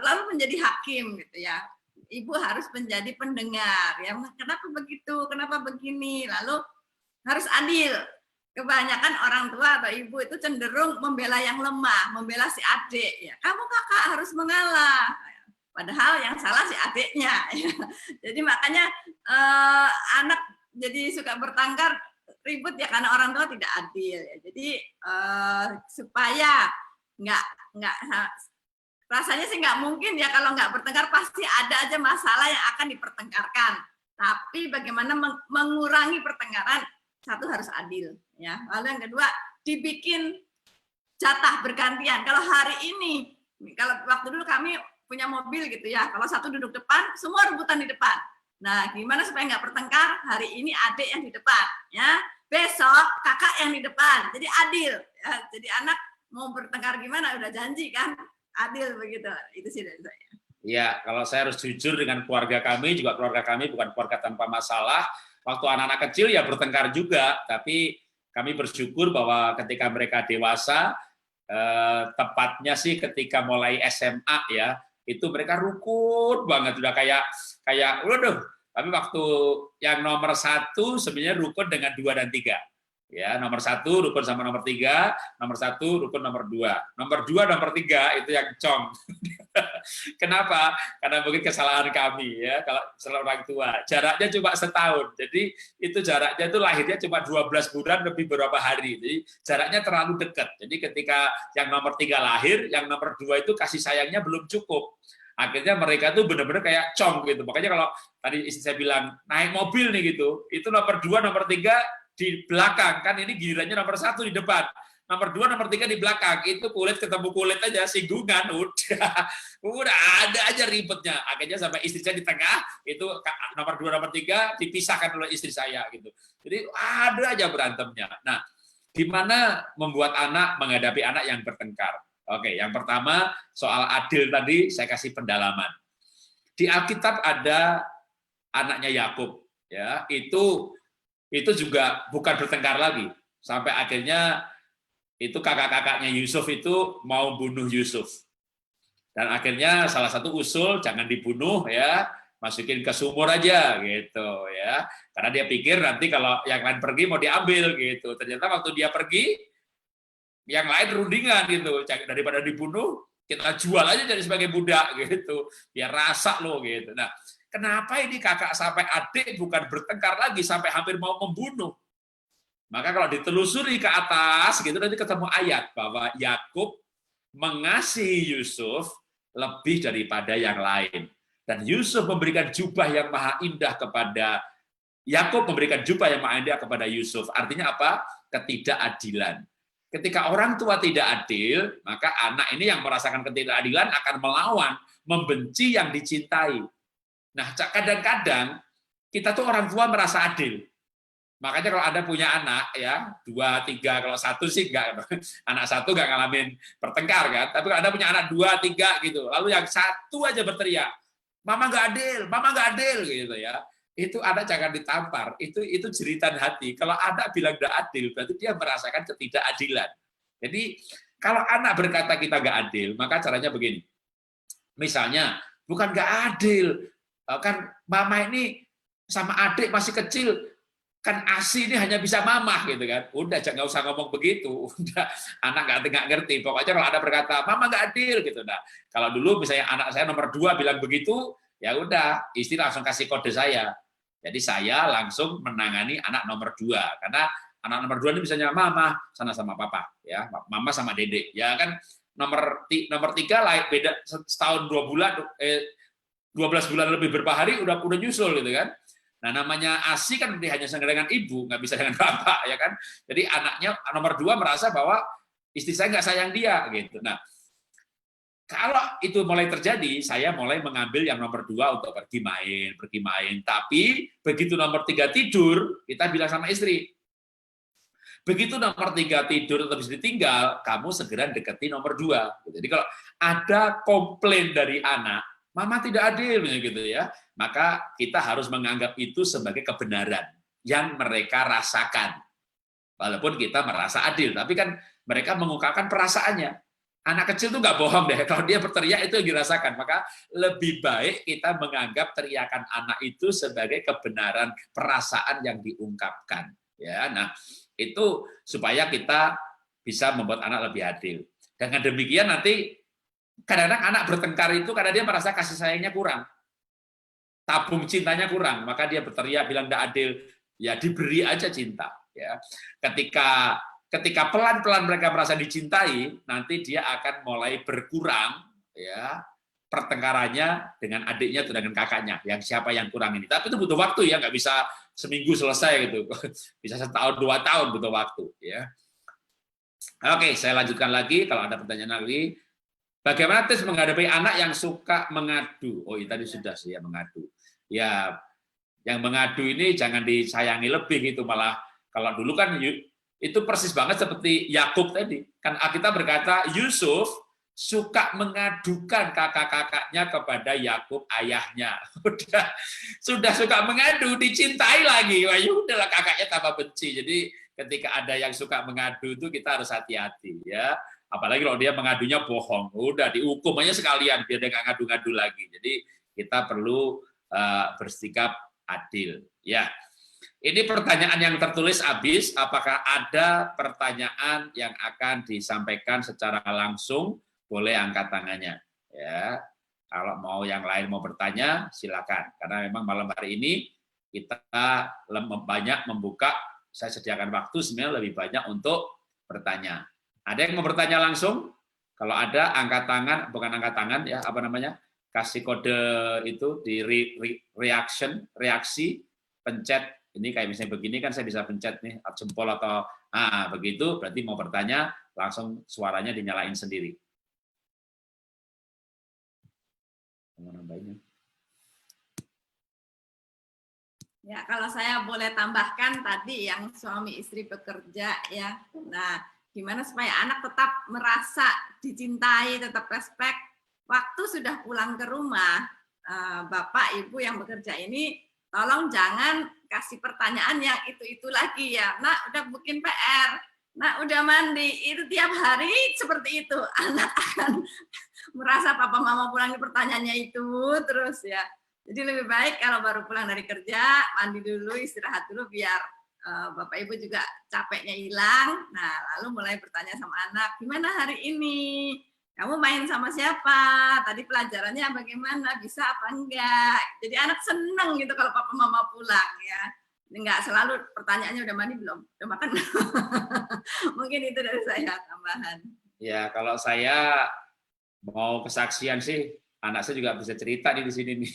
Speaker 6: lalu menjadi hakim gitu ya. Ibu harus menjadi pendengar ya. Kenapa begitu? Kenapa begini? Lalu harus adil. Kebanyakan orang tua atau ibu itu cenderung membela yang lemah, membela si adik ya. Kamu kakak harus mengalah. Padahal yang salah si adiknya. Ya. Jadi makanya anak jadi suka bertengkar, ribut ya karena orang tua tidak adil. Ya. Jadi supaya nggak rasanya sih nggak mungkin ya kalau nggak bertengkar pasti ada aja masalah yang akan dipertengkarkan. Tapi bagaimana mengurangi pertengkaran? Satu harus adil ya. Lalu yang kedua dibikin jatah bergantian. Kalau hari ini, kalau waktu dulu kami punya mobil gitu ya, kalau satu duduk depan, semua rebutan di depan. Nah, gimana supaya nggak bertengkar? Hari ini adik yang di depan, ya. Besok kakak yang di depan. Jadi adil. Ya. Jadi anak mau bertengkar gimana? Udah janji kan? Adil begitu. Itu sih dari saya.
Speaker 1: Ya, kalau saya harus jujur dengan keluarga kami, juga keluarga kami bukan keluarga tanpa masalah. Waktu anak-anak kecil ya bertengkar juga, tapi kami bersyukur bahwa ketika mereka dewasa, tepatnya sih ketika mulai SMA ya, itu mereka rukun banget, udah kayak waduh. Tapi waktu yang nomor 1 sebenarnya rukun dengan 2 dan 3. Ya, nomor 1 rukun sama nomor 3, nomor 1 rukun nomor 2. Nomor 2, nomor 3 itu yang cong. Kenapa? Karena mungkin kesalahan kami ya, kalau salah orang tua. Jaraknya cuma setahun. Jadi itu jaraknya itu lahirnya cuma 12 bulan lebih beberapa hari. Jadi jaraknya terlalu dekat. Jadi ketika yang nomor 3 lahir, yang nomor 2 itu kasih sayangnya belum cukup. Akhirnya mereka tuh benar-benar kayak cong gitu. Makanya kalau tadi istri saya bilang naik mobil nih gitu, itu nomor 2, nomor 3 di belakang, kan ini gilirannya nomor 1 di depan, nomor 2, nomor 3 di belakang, itu kulit ketemu kulit aja, singgungan, udah ada aja ribetnya. Akhirnya sampai istri saya di tengah, itu nomor 2, nomor 3 dipisahkan oleh istri saya gitu. Jadi ada aja berantemnya. Nah, gimana membuat anak menghadapi anak yang bertengkar? Oke, yang pertama soal adil tadi saya kasih pendalaman. Di Alkitab ada anaknya Yakub, ya itu juga bukan bertengkar lagi, sampai akhirnya itu kakak-kakaknya Yusuf itu mau bunuh Yusuf, dan akhirnya salah satu usul jangan dibunuh ya, masukin ke sumur aja gitu ya, karena dia pikir nanti kalau yang lain pergi mau diambil gitu. Ternyata waktu dia pergi yang lain rundingan gitu, daripada dibunuh kita jual aja jadi sebagai budak gitu, biar rasa lo gitu. Nah, kenapa ini kakak sampai adik bukan bertengkar lagi sampai hampir mau membunuh? Maka kalau ditelusuri ke atas gitu nanti ketemu ayat bahwa Yakub mengasihi Yusuf lebih daripada yang lain. Dan Yusuf memberikan jubah yang maha indah kepada Yakub, memberikan jubah yang maha indah kepada Yusuf. Artinya apa? Ketidakadilan. Ketika orang tua tidak adil, maka anak ini yang merasakan ketidakadilan akan melawan, membenci yang dicintai. Nah, kadang-kadang kita tuh orang tua merasa adil. Makanya kalau Anda punya anak ya, 2, 3, kalau 1 sih enggak, anak 1 enggak ngalamin bertengkar kan, tapi kalau Anda punya anak 2, 3 gitu, lalu yang 1 aja berteriak, "Mama enggak adil, mama enggak adil," gitu ya. Itu anak jangan ditampar, itu jeritan hati. Kalau anak bilang enggak adil, berarti dia merasakan ketidakadilan. Jadi kalau anak berkata kita enggak adil, maka caranya begini. Misalnya, bukan enggak adil, kan mama ini sama adik masih kecil, kan ASI ini hanya bisa mamah gitu kan. Udah jangan usah ngomong begitu. Udah anak nggak ngerti. Pokoknya kalau ada berkata mama nggak adil gitu. Nah, kalau dulu misalnya anak saya nomor 2 bilang begitu, ya udah istri langsung kasih kode saya. Jadi saya langsung menangani anak nomor 2 karena anak nomor 2 ini misalnya mama sana sama papa ya, mama sama dedek ya kan. nomor 3 lah beda setahun 2 bulan 12 bulan lebih berapa hari udah nyusul gitu kan. Nah, namanya ASI kan hanya dengan ibu, nggak bisa dengan bapak ya kan. Jadi anaknya nomor 2 merasa bahwa istri saya nggak sayang dia gitu. Nah, kalau itu mulai terjadi, saya mulai mengambil yang nomor 2 untuk pergi main. Tapi begitu nomor 3 tidur, kita bilang sama istri, begitu nomor 3 tidur atau bisa ditinggal, kamu segera deketi nomor 2. Jadi kalau ada komplain dari anak, mama tidak adil gitu ya, maka kita harus menganggap itu sebagai kebenaran yang mereka rasakan. Walaupun kita merasa adil, tapi kan mereka mengungkapkan perasaannya. Anak kecil tuh nggak bohong deh, kalau dia berteriak itu yang dirasakan. Maka lebih baik kita menganggap teriakan anak itu sebagai kebenaran perasaan yang diungkapkan. Ya, nah itu supaya kita bisa membuat anak lebih adil. Dengan demikian nanti kadang-kadang anak bertengkar itu karena dia merasa kasih sayangnya kurang, tabung cintanya kurang, maka dia berteriak bilang tidak adil. Ya diberi aja cinta. Ya, ketika pelan-pelan mereka merasa dicintai, nanti dia akan mulai berkurang ya pertengkarannya dengan adiknya atau dengan kakaknya, yang siapa yang kurang ini. Tapi itu butuh waktu ya, nggak bisa seminggu selesai gitu, bisa 1 tahun 2 tahun butuh waktu ya. Oke, saya lanjutkan lagi kalau ada pertanyaan lagi. Bagaimana tips menghadapi anak yang suka mengadu? Oh, ini tadi sudah sih ya mengadu. Ya, yang mengadu ini jangan disayangi lebih gitu, malah kalau dulu kan itu persis banget seperti Yakub tadi. Kan Alkitab berkata Yusuf suka mengadukan kakak-kakaknya kepada Yakub ayahnya. Sudah suka mengadu, dicintai lagi. Wah, udahlah kakaknya tambah benci. Jadi ketika ada yang suka mengadu itu kita harus hati-hati ya. Apalagi kalau dia mengadunya bohong. Udah dihukum aja sekalian biar dia nggak ngadu-ngadu lagi. Jadi kita perlu bersikap adil ya. Ini pertanyaan yang tertulis habis, apakah ada pertanyaan yang akan disampaikan secara langsung, boleh angkat tangannya. Ya, kalau mau yang lain mau bertanya, silakan. Karena memang malam hari ini kita banyak membuka, saya sediakan waktu sebenarnya lebih banyak untuk bertanya. Ada yang mau bertanya langsung? Kalau ada, angkat tangan, bukan angkat tangan ya, apa namanya? Kasih kode itu di reaksi, pencet. Ini kayak misalnya begini kan saya bisa pencet nih jempol atau begitu berarti mau bertanya langsung suaranya dinyalain sendiri.
Speaker 6: Ya, kalau saya boleh tambahkan tadi yang suami istri bekerja ya. Nah, gimana supaya anak tetap merasa dicintai, tetap respect waktu sudah pulang ke rumah, Bapak Ibu yang bekerja ini tolong jangan kasih pertanyaan yang itu lagi ya. Nak, udah bikin PR. Nak, udah mandi. Itu tiap hari seperti itu. Anak akan merasa papa mama pulang pertanyaannya itu terus ya. Jadi lebih baik kalau baru pulang dari kerja, mandi dulu, istirahat dulu biar Bapak Ibu juga capeknya hilang. Nah, lalu mulai bertanya sama anak, gimana hari ini? Kamu main sama siapa? Tadi pelajarannya bagaimana? Bisa apa enggak? Jadi anak seneng gitu kalau papa mama pulang ya. Enggak selalu pertanyaannya udah mandi belum? Udah makan? Mungkin itu dari saya tambahan.
Speaker 1: Ya, kalau saya mau kesaksian sih, anak saya juga bisa cerita di sini nih.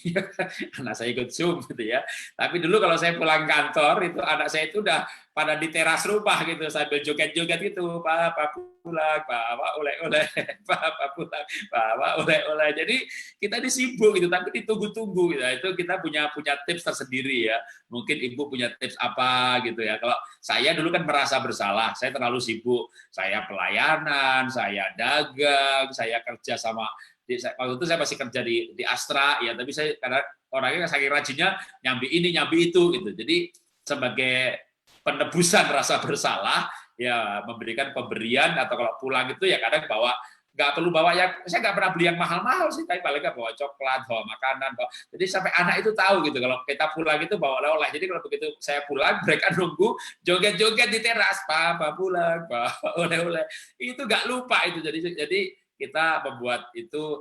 Speaker 1: Anak saya ikut Zoom gitu ya. Tapi dulu kalau saya pulang kantor itu anak saya itu udah pada di teras rumah gitu sambil joget-joget gitu. Papa pulang, bawa oleh-oleh, papa pulang, bawa oleh-oleh. Jadi kita disibuk gitu, tapi ditunggu-tunggu gitu. Itu kita punya tips tersendiri ya. Mungkin ibu punya tips apa gitu ya. Kalau saya dulu kan merasa bersalah, saya terlalu sibuk. Saya pelayanan, saya dagang, saya kerja sama waktu itu saya masih kerja di Astra ya, tapi saya karena orangnya saking rajinnya nyambi ini nyambi itu gitu. Jadi sebagai penebusan rasa bersalah ya memberikan pemberian atau kalau pulang itu ya kadang nggak perlu bawa ya, saya nggak pernah beli yang mahal-mahal sih, tapi paling nggak bawa coklat, bawa makanan, jadi sampai anak itu tahu gitu kalau kita pulang itu bawa oleh-oleh. Jadi kalau begitu saya pulang mereka nunggu joget-joget di teras, papa pulang, bawa oleh-oleh, itu nggak lupa itu. Jadi kita membuat itu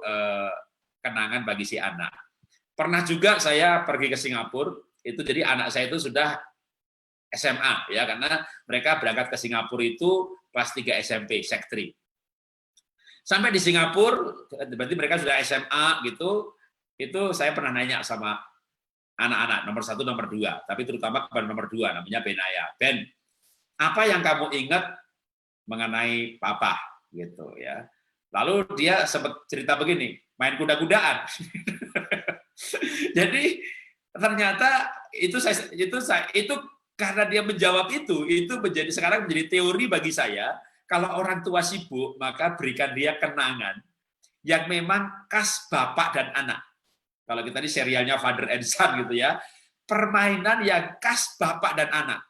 Speaker 1: kenangan bagi si anak. Pernah juga saya pergi ke Singapura, itu jadi anak saya itu sudah SMA ya, karena mereka berangkat ke Singapura itu kelas 3 SMP, Sek 3. Sampai di Singapura, berarti mereka sudah SMA gitu, itu saya pernah nanya sama anak-anak nomor 1, nomor 2, tapi terutama kepada nomor 2, namanya Benaya. Ben, apa yang kamu ingat mengenai papa gitu ya? Lalu dia sempat cerita begini, main kuda-kudaan. Jadi ternyata itu karena dia menjawab itu menjadi sekarang menjadi teori bagi saya. Kalau orang tua sibuk, maka berikan dia kenangan yang memang khas bapak dan anak. Kalau kita di serialnya Father and Son gitu ya, permainan yang khas bapak dan anak.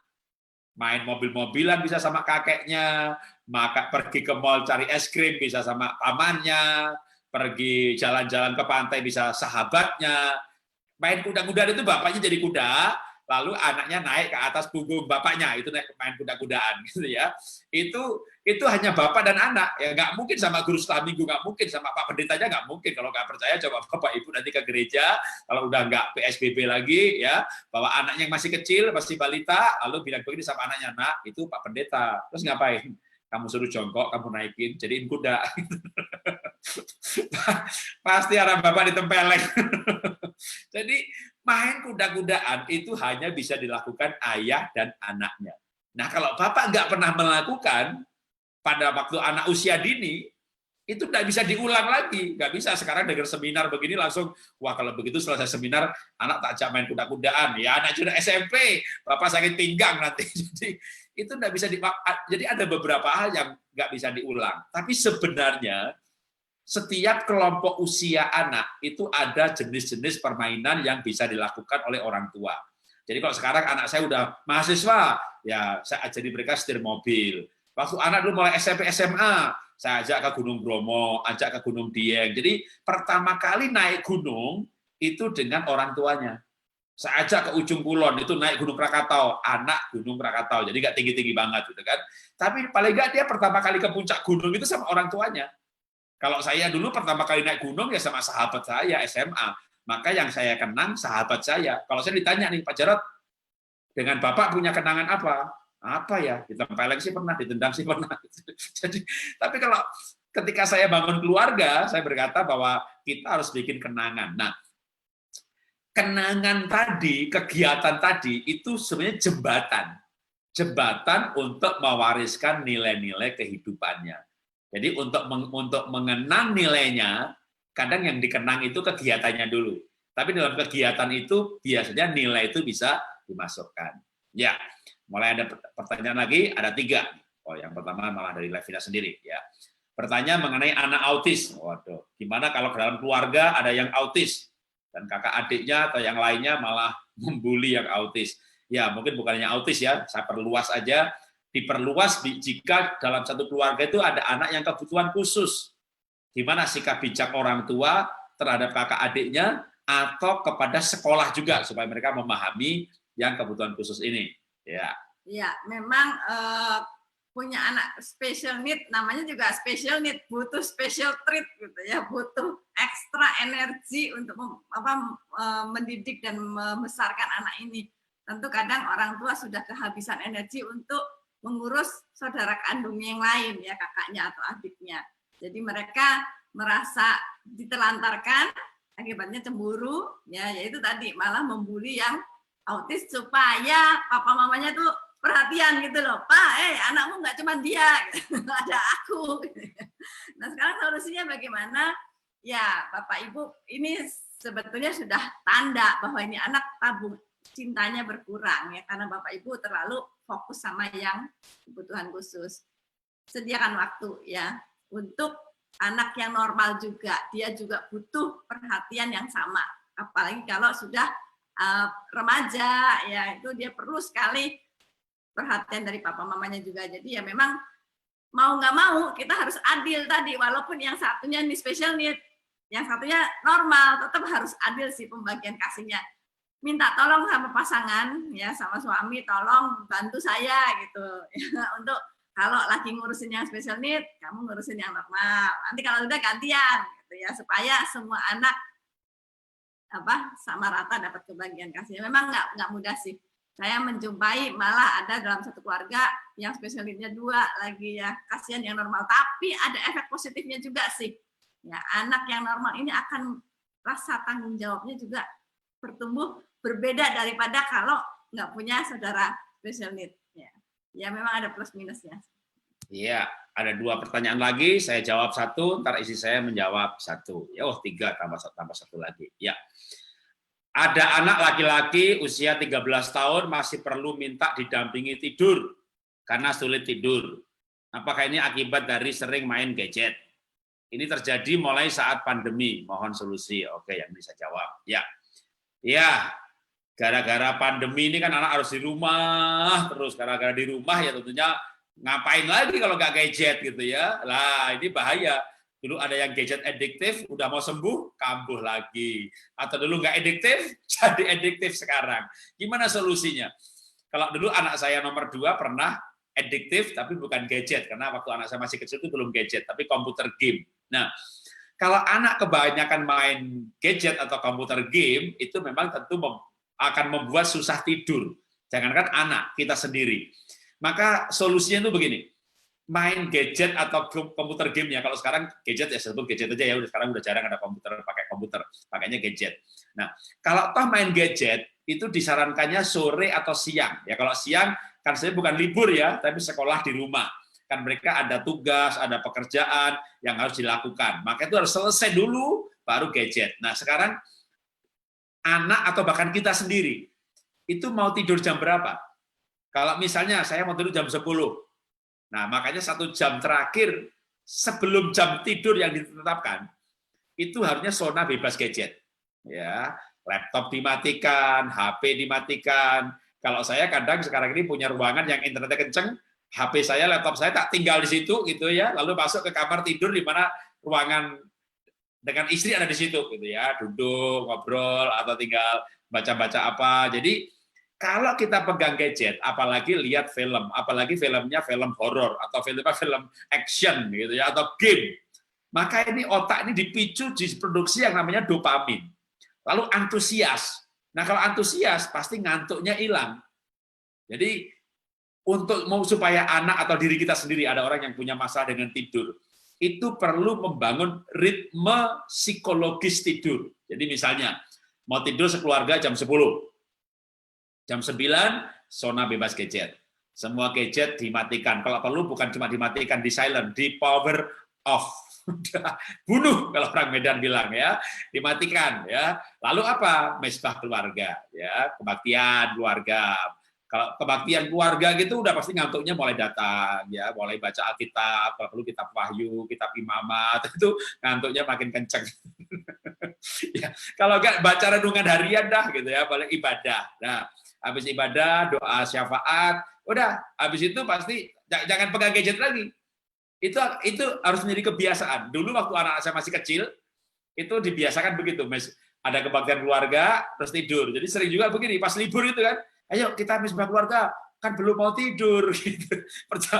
Speaker 1: Main mobil-mobilan bisa sama kakeknya, maka pergi ke mall cari es krim bisa sama pamannya, pergi jalan-jalan ke pantai bisa sahabatnya, main kuda-kudaan itu bapaknya jadi kuda, lalu anaknya naik ke atas punggung bapaknya, itu main kuda-kudaan gitu ya. Itu hanya bapak dan anak, ya nggak mungkin sama guru sekolah minggu, nggak mungkin sama Pak Pendetanya, nggak mungkin. Kalau nggak percaya coba Bapak Ibu nanti ke gereja, kalau udah nggak PSBB lagi ya, bawa anaknya yang masih kecil, masih balita, lalu bilang begini sama anaknya, nak itu Pak Pendeta, terus ngapain? Kamu suruh jongkok, kamu naikin, jadiin kuda. Pasti arah bapak ditempeleng. Jadi main kuda-kudaan itu hanya bisa dilakukan ayah dan anaknya. Nah kalau bapak nggak pernah melakukan pada waktu anak usia dini, itu nggak bisa diulang lagi. Nggak bisa sekarang dengar seminar begini langsung, wah kalau begitu selesai seminar, anak tak ajak main kuda-kudaan. Ya anak sudah SMP, bapak sakit pinggang nanti. Jadi itu nggak bisa jadi ada beberapa hal yang nggak bisa diulang. Tapi sebenarnya setiap kelompok usia anak itu ada jenis-jenis permainan yang bisa dilakukan oleh orang tua. Jadi kalau sekarang anak saya udah mahasiswa, ya saya ajari mereka setir mobil. Waktu anak dulu mulai SMP SMA, saya ajak ke Gunung Bromo, ajak ke Gunung Dieng. Jadi pertama kali naik gunung itu dengan orang tuanya. Saya ajak ke ujung kulon, itu naik Gunung Krakatau, anak Gunung Krakatau. Jadi nggak tinggi-tinggi banget gitu kan. Tapi paling nggak dia pertama kali ke puncak gunung itu sama orang tuanya. Kalau saya dulu pertama kali naik gunung ya sama sahabat saya SMA. Maka yang saya kenang sahabat saya. Kalau saya ditanya nih, Pak Jarot, dengan Bapak punya kenangan apa? Apa ya? Ditempeleng sih pernah, ditendang sih pernah. Jadi, tapi kalau ketika saya bangun keluarga, saya berkata bahwa kita harus bikin kenangan. Nah, kenangan tadi, kegiatan tadi, itu sebenarnya jembatan untuk mewariskan nilai-nilai kehidupannya. Jadi untuk mengenang nilainya, kadang yang dikenang itu kegiatannya dulu. Tapi dalam kegiatan itu biasanya nilai itu bisa dimasukkan. Ya, mulai ada pertanyaan lagi, ada 3. Oh, yang pertama malah dari Levina sendiri. Ya, pertanyaan mengenai anak autis. Waduh, gimana kalau dalam keluarga ada yang autis dan kakak adiknya atau yang lainnya malah membuli yang autis? Ya, mungkin bukan hanya autis ya, saya perluas aja. Diperluas jika dalam satu keluarga itu ada anak yang kebutuhan khusus. Gimana sikap bijak orang tua terhadap kakak adiknya atau kepada sekolah juga supaya mereka memahami yang kebutuhan khusus ini. Ya.
Speaker 6: Ya, memang punya anak special need, namanya juga special need, butuh special treat gitu ya, butuh ekstra energi untuk mendidik dan membesarkan anak ini. Tentu kadang orang tua sudah kehabisan energi untuk mengurus saudara kandungnya yang lain ya, kakaknya atau adiknya. Jadi mereka merasa ditelantarkan, akibatnya cemburu, ya yaitu tadi malah membuli yang autis supaya papa mamanya tuh perhatian gitu loh. Pak, anakmu nggak cuma dia, ada aku. Nah sekarang solusinya bagaimana? Ya Bapak Ibu, ini sebetulnya sudah tanda bahwa ini anak tabung cintanya berkurang ya, karena Bapak Ibu terlalu fokus sama yang kebutuhan khusus. Sediakan waktu ya untuk anak yang normal juga, dia juga butuh perhatian yang sama. Apalagi kalau sudah remaja ya, itu dia perlu sekali perhatian dari papa mamanya juga. Jadi ya memang mau nggak mau kita harus adil tadi, walaupun yang satunya nih special need, yang satunya normal, tetap harus adil sih pembagian kasihnya. Minta tolong sama pasangan ya, sama suami, tolong bantu saya gitu ya, untuk kalau lagi ngurusin yang special need, kamu ngurusin yang normal. Nanti kalau udah gantian gitu ya, supaya semua anak sama rata dapat kebagian kasihnya. Memang nggak mudah sih. Saya menjumpai malah ada dalam satu keluarga yang special need-nya 2 lagi ya, kasihan yang normal. Tapi ada efek positifnya juga sih. Ya, anak yang normal ini akan rasa tanggung jawabnya juga bertumbuh berbeda daripada kalau nggak punya saudara special need. Ya memang ada plus minusnya.
Speaker 1: Iya, ada 2 pertanyaan lagi, saya jawab 1, ntar isi saya menjawab 1. Ya, 3 tambah 1 lagi. Ya. Ada anak laki-laki usia 13 tahun masih perlu minta didampingi tidur karena sulit tidur. Apakah ini akibat dari sering main gadget? Ini terjadi mulai saat pandemi. Mohon solusi. Oke, yang bisa jawab. Ya. Ya. Gara-gara pandemi ini kan anak harus di rumah terus. Gara-gara di rumah ya tentunya ngapain lagi kalau nggak gadget gitu ya. Lah, ini bahaya. Dulu ada yang gadget adiktif, udah mau sembuh, kambuh lagi. Atau dulu nggak adiktif, jadi adiktif sekarang. Gimana solusinya? Kalau dulu anak saya nomor 2 pernah adiktif, tapi bukan gadget. Karena waktu anak saya masih kecil itu belum gadget, tapi komputer game. Nah, kalau anak kebanyakan main gadget atau komputer game, itu memang tentu akan membuat susah tidur. Jangankan anak, kita sendiri. Maka solusinya itu begini. Main gadget atau komputer game ya, kalau sekarang gadget ya sebut gadget aja ya, udah sekarang udah jarang ada komputer pakai komputer, pakainya gadget. Nah, kalau toh main gadget itu disarankannya sore atau siang. Ya kalau siang kan saya bukan libur ya, tapi sekolah di rumah. Kan mereka ada tugas, ada pekerjaan yang harus dilakukan. Maka itu harus selesai dulu baru gadget. Nah, sekarang anak atau bahkan kita sendiri itu mau tidur jam berapa? Kalau misalnya saya mau tidur jam 10. Nah, makanya 1 jam terakhir sebelum jam tidur yang ditetapkan, itu harusnya zona bebas gadget. Ya, laptop dimatikan, HP dimatikan. Kalau saya kadang sekarang ini punya ruangan yang internetnya kenceng, HP saya, laptop saya tak tinggal di situ gitu ya, lalu masuk ke kamar tidur di mana ruangan dengan istri ada di situ gitu ya, duduk, ngobrol atau tinggal baca-baca apa. Jadi kalau kita pegang gadget, apalagi lihat film, apalagi filmnya film horor atau film action gitu ya, atau game, maka ini otak ini dipicu diproduksi yang namanya dopamin. Lalu antusias. Nah kalau antusias pasti ngantuknya hilang. Jadi untuk supaya anak atau diri kita sendiri, ada orang yang punya masalah dengan tidur, itu perlu membangun ritme psikologis tidur. Jadi misalnya mau tidur sekeluarga jam 10. Jam 9, zona bebas gadget. Semua gadget dimatikan. Kalau perlu bukan cuma dimatikan, di silent, di power off. Bunuh kalau orang Medan bilang ya, dimatikan ya. Lalu apa? Mesbah keluarga ya, kebaktian keluarga. Kalau kebaktian keluarga gitu udah pasti ngantuknya mulai datang ya, mulai baca Alkitab, kalau perlu kitab Wahyu, kitab Imamat, itu ngantuknya makin kenceng. Ya, kalau enggak baca renungan harian dah gitu ya, paling ibadah. Nah, habis ibadah, doa syafaat, udah, habis itu pasti jangan pegang gadget lagi. Itu harus menjadi kebiasaan. Dulu waktu anak saya masih kecil, itu dibiasakan begitu, ada kebaktian keluarga, terus tidur. Jadi sering juga begini, pas libur itu kan, ayo kita misbah keluarga, kan belum mau tidur. Gitu.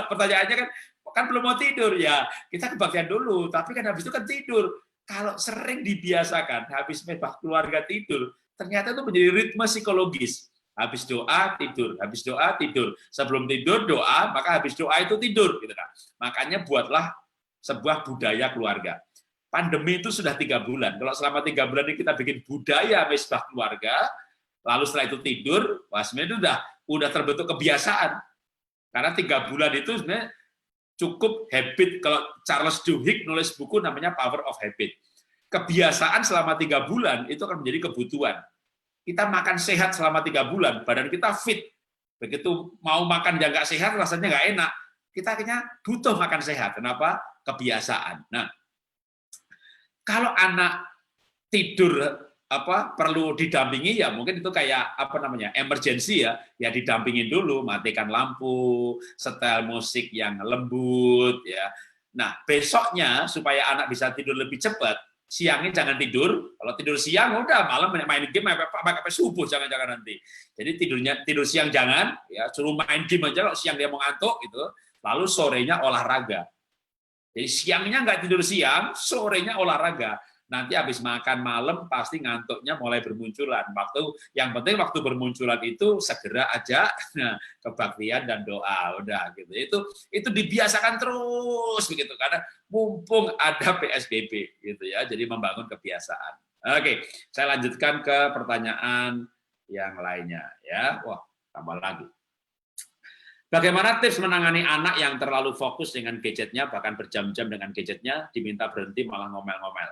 Speaker 1: Pertanyaannya kan belum mau tidur, ya kita kebaktian dulu, tapi kan habis itu kan tidur. Kalau sering dibiasakan, habis misbah keluarga tidur, ternyata itu menjadi ritme psikologis. Habis doa tidur, habis doa tidur, sebelum tidur doa, maka habis doa itu tidur, gitu kan. Makanya buatlah sebuah budaya keluarga. Pandemi itu sudah 3 bulan. Kalau selama 3 bulan ini kita bikin budaya mesbah keluarga, lalu setelah itu tidur, wah sebenarnya itu udah terbentuk kebiasaan. Karena 3 bulan itu sebenarnya cukup habit. Kalau Charles Duhigg nulis buku namanya Power of Habit. Kebiasaan selama 3 bulan itu akan menjadi kebutuhan. Kita makan sehat selama 3 bulan, badan kita fit. Begitu mau makan yang nggak sehat, rasanya nggak enak. Kita akhirnya butuh makan sehat. Kenapa? Kebiasaan. Nah, kalau anak tidur perlu didampingi ya mungkin itu kayak emergency ya didampingin dulu, matikan lampu, setel musik yang lembut ya. Nah, besoknya supaya anak bisa tidur lebih cepat, siangnya jangan tidur. Kalau tidur siang udah malam main game sampai subuh, jangan nanti. Jadi tidur siang jangan, ya suruh main game aja kalau siang dia mau ngantuk gitu. Lalu sorenya olahraga. Jadi siangnya nggak tidur siang, sorenya olahraga. nanti habis makan malam pasti ngantuknya mulai bermunculan. Yang penting waktu bermunculan itu segera ajak kebaktian dan doa, udah gitu. Itu dibiasakan terus begitu, karena mumpung ada PSBB gitu ya, jadi membangun kebiasaan. Oke, saya lanjutkan ke pertanyaan yang lainnya ya. Wah, tambah lagi. Bagaimana tips menangani anak yang terlalu fokus dengan gadgetnya, bahkan berjam-jam dengan gadgetnya, diminta berhenti malah ngomel-ngomel?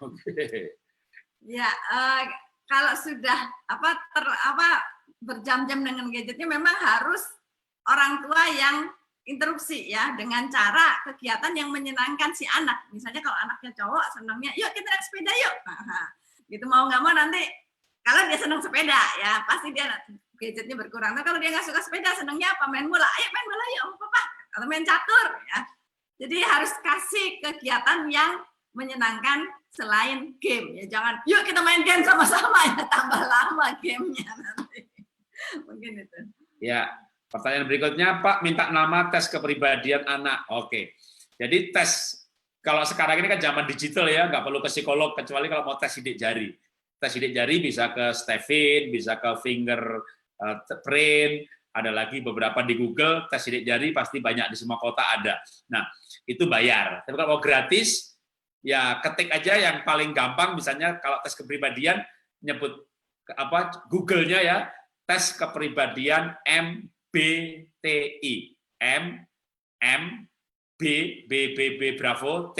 Speaker 1: Oke.
Speaker 6: Ya, kalau sudah berjam-jam dengan gadgetnya, memang harus orang tua yang interupsi ya, dengan cara kegiatan yang menyenangkan si anak. Misalnya kalau anaknya cowok senangnya, yuk kita naik sepeda yuk. Gitu mau nggak mau nanti kalau dia senang sepeda ya pasti dia gadgetnya berkurang. Nah, kalau dia nggak suka sepeda, senangnya apa? Main bola. Ayo main bola yuk, papa. Atau main catur ya. Jadi harus kasih kegiatan yang menyenangkan selain game ya. Jangan yuk kita main game sama-sama ya, tambah lama gamenya nanti. Mungkin itu.
Speaker 1: Ya, pertanyaan berikutnya, Pak, minta nama tes kepribadian anak. Oke. Jadi tes, kalau sekarang ini kan zaman digital ya, nggak perlu ke psikolog kecuali kalau mau tes sidik jari. Tes sidik jari bisa ke Stepin, bisa ke fingerprint, ada lagi beberapa di Google, tes sidik jari pasti banyak di semua kota ada. Nah, itu bayar. Tapi kalau mau gratis, ya ketik aja yang paling gampang, misalnya kalau tes kepribadian, nyebut Google-nya ya, tes kepribadian MBTI. B Bravo, T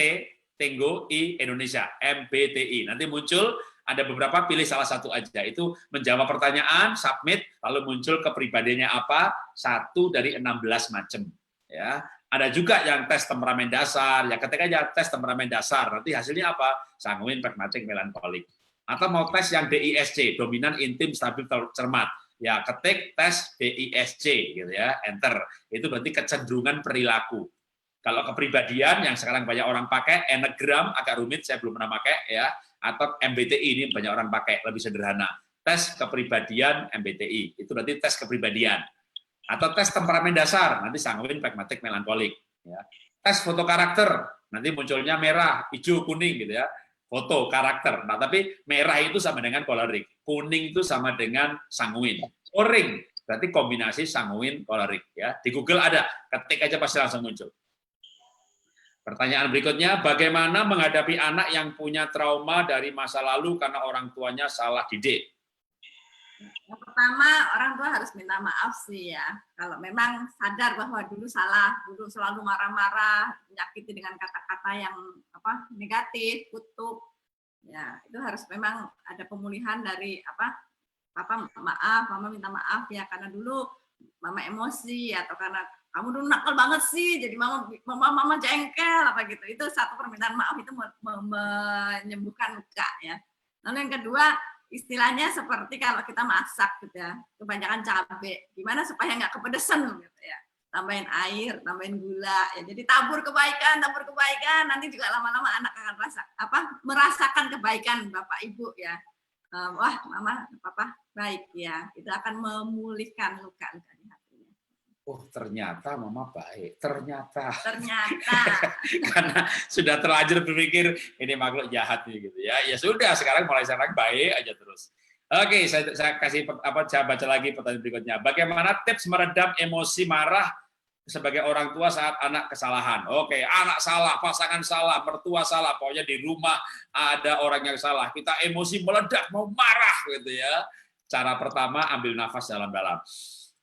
Speaker 1: Tango, I Indonesia, MBTI. Nanti muncul, ada beberapa, pilih salah satu aja. Itu menjawab pertanyaan, submit, lalu muncul kepribadiannya apa, 1 dari 16 macam. Ya. Ada juga yang tes temperamen dasar, ya ketik aja tes temperamen dasar, nanti hasilnya apa? Sanguin, pragmatik, melankolik. Atau mau tes yang DISC, dominan, intim, stabil, cermat. Ya ketik tes DISC, gitu ya, enter. Itu berarti kecenderungan perilaku. Kalau kepribadian yang sekarang banyak orang pakai, Enneagram, agak rumit, saya belum pernah pakai ya. Atau MBTI, ini banyak orang pakai, lebih sederhana. Tes kepribadian MBTI, itu berarti tes kepribadian. Atau tes temperamen dasar, nanti sanguin, pragmatik, melankolik. Ya. Tes foto karakter, nanti munculnya merah, hijau, kuning gitu ya. Foto karakter. Nah, tapi merah itu sama dengan kolerik, kuning itu sama dengan sanguin. Orange berarti kombinasi sanguin, kolerik ya. Di Google ada, ketik aja pasti langsung muncul. Pertanyaan berikutnya, bagaimana menghadapi anak yang punya trauma dari masa lalu karena orang tuanya salah didik?
Speaker 6: Yang pertama, orang tua harus minta maaf sih ya. Kalau memang sadar bahwa dulu salah, dulu selalu marah-marah, menyakiti dengan kata-kata yang negatif, kutuk. Ya, itu harus memang ada pemulihan dari papa maaf, mama minta maaf ya, karena dulu mama emosi atau karena kamu dulu nakal banget sih, jadi mama jengkel apa gitu. Itu satu permintaan maaf, itu menyembuhkan luka ya. Lalu yang kedua, istilahnya seperti kalau kita masak gitu ya, kebanyakan cabai, gimana supaya nggak kepedesan gitu ya. Tambahin air, tambahin gula ya. Jadi tabur kebaikan, nanti juga lama-lama anak akan merasakan kebaikan Bapak Ibu ya. Wah, mama, papa baik ya. Itu akan memulihkan luka-luka di hatinya.
Speaker 1: Oh, ternyata mama baik. Ternyata.
Speaker 6: Karena
Speaker 1: sudah terlanjur berpikir ini makhluk jahat nih gitu ya. Ya sudah, sekarang mulai sekarang baik aja terus. Oke, saya kasih saya baca lagi pertanyaan berikutnya. Bagaimana tips meredam emosi marah sebagai orang tua saat anak kesalahan? Oke, anak salah, pasangan salah, mertua salah, pokoknya di rumah ada orang yang salah. Kita emosi meledak, mau marah gitu ya. Cara pertama, ambil nafas dalam-dalam.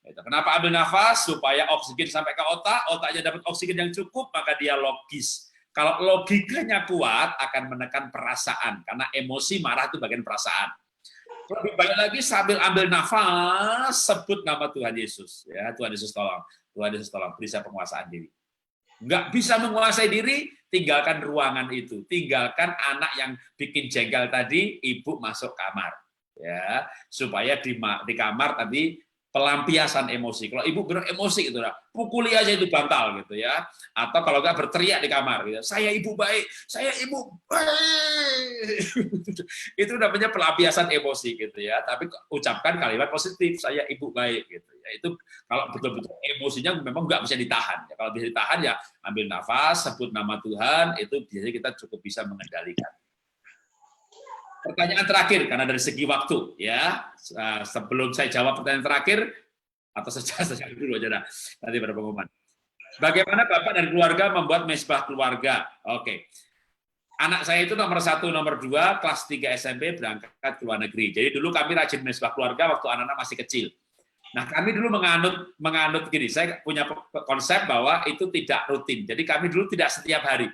Speaker 1: Kenapa ambil nafas? Supaya oksigen sampai ke otak, otaknya dapat oksigen yang cukup, maka dia logis. Kalau logikanya kuat, akan menekan perasaan, karena emosi marah itu bagian perasaan. Lebih baik lagi sambil ambil nafas, sebut nama Tuhan Yesus. Ya, Tuhan Yesus tolong. Tuhan Yesus tolong, beri saya penguasaan diri. Nggak bisa menguasai diri, tinggalkan ruangan itu. Tinggalkan anak yang bikin jengkel tadi, ibu masuk kamar. Ya, supaya di kamar tadi pelampiasan emosi. Kalau ibu benar emosi gitu, pukuli aja itu bantal gitu ya. Atau kalau nggak berteriak di kamar gitu. Saya ibu baik, saya ibu baik. Itu namanya pelampiasan emosi gitu ya. Tapi ucapkan kalimat positif, saya ibu baik gitu ya. Itu kalau betul-betul emosinya memang nggak bisa ditahan. Ya, kalau bisa ditahan ya ambil nafas, sebut nama Tuhan, itu biasanya kita cukup bisa mengendalikan. pertanyaan terakhir karena dari segi waktu ya. Sebelum saya jawab pertanyaan terakhir atau sejak dulu aja dah. Nanti pada pengumuman. Bagaimana Bapak dan keluarga membuat mesbah keluarga? Oke. Anak saya itu nomor 1, nomor 2, kelas 3 SMP berangkat ke luar negeri. Jadi dulu kami rajin mesbah keluarga waktu anak-anak masih kecil. Nah, kami dulu menganut gini, saya punya konsep bahwa itu tidak rutin. Jadi kami dulu tidak setiap hari.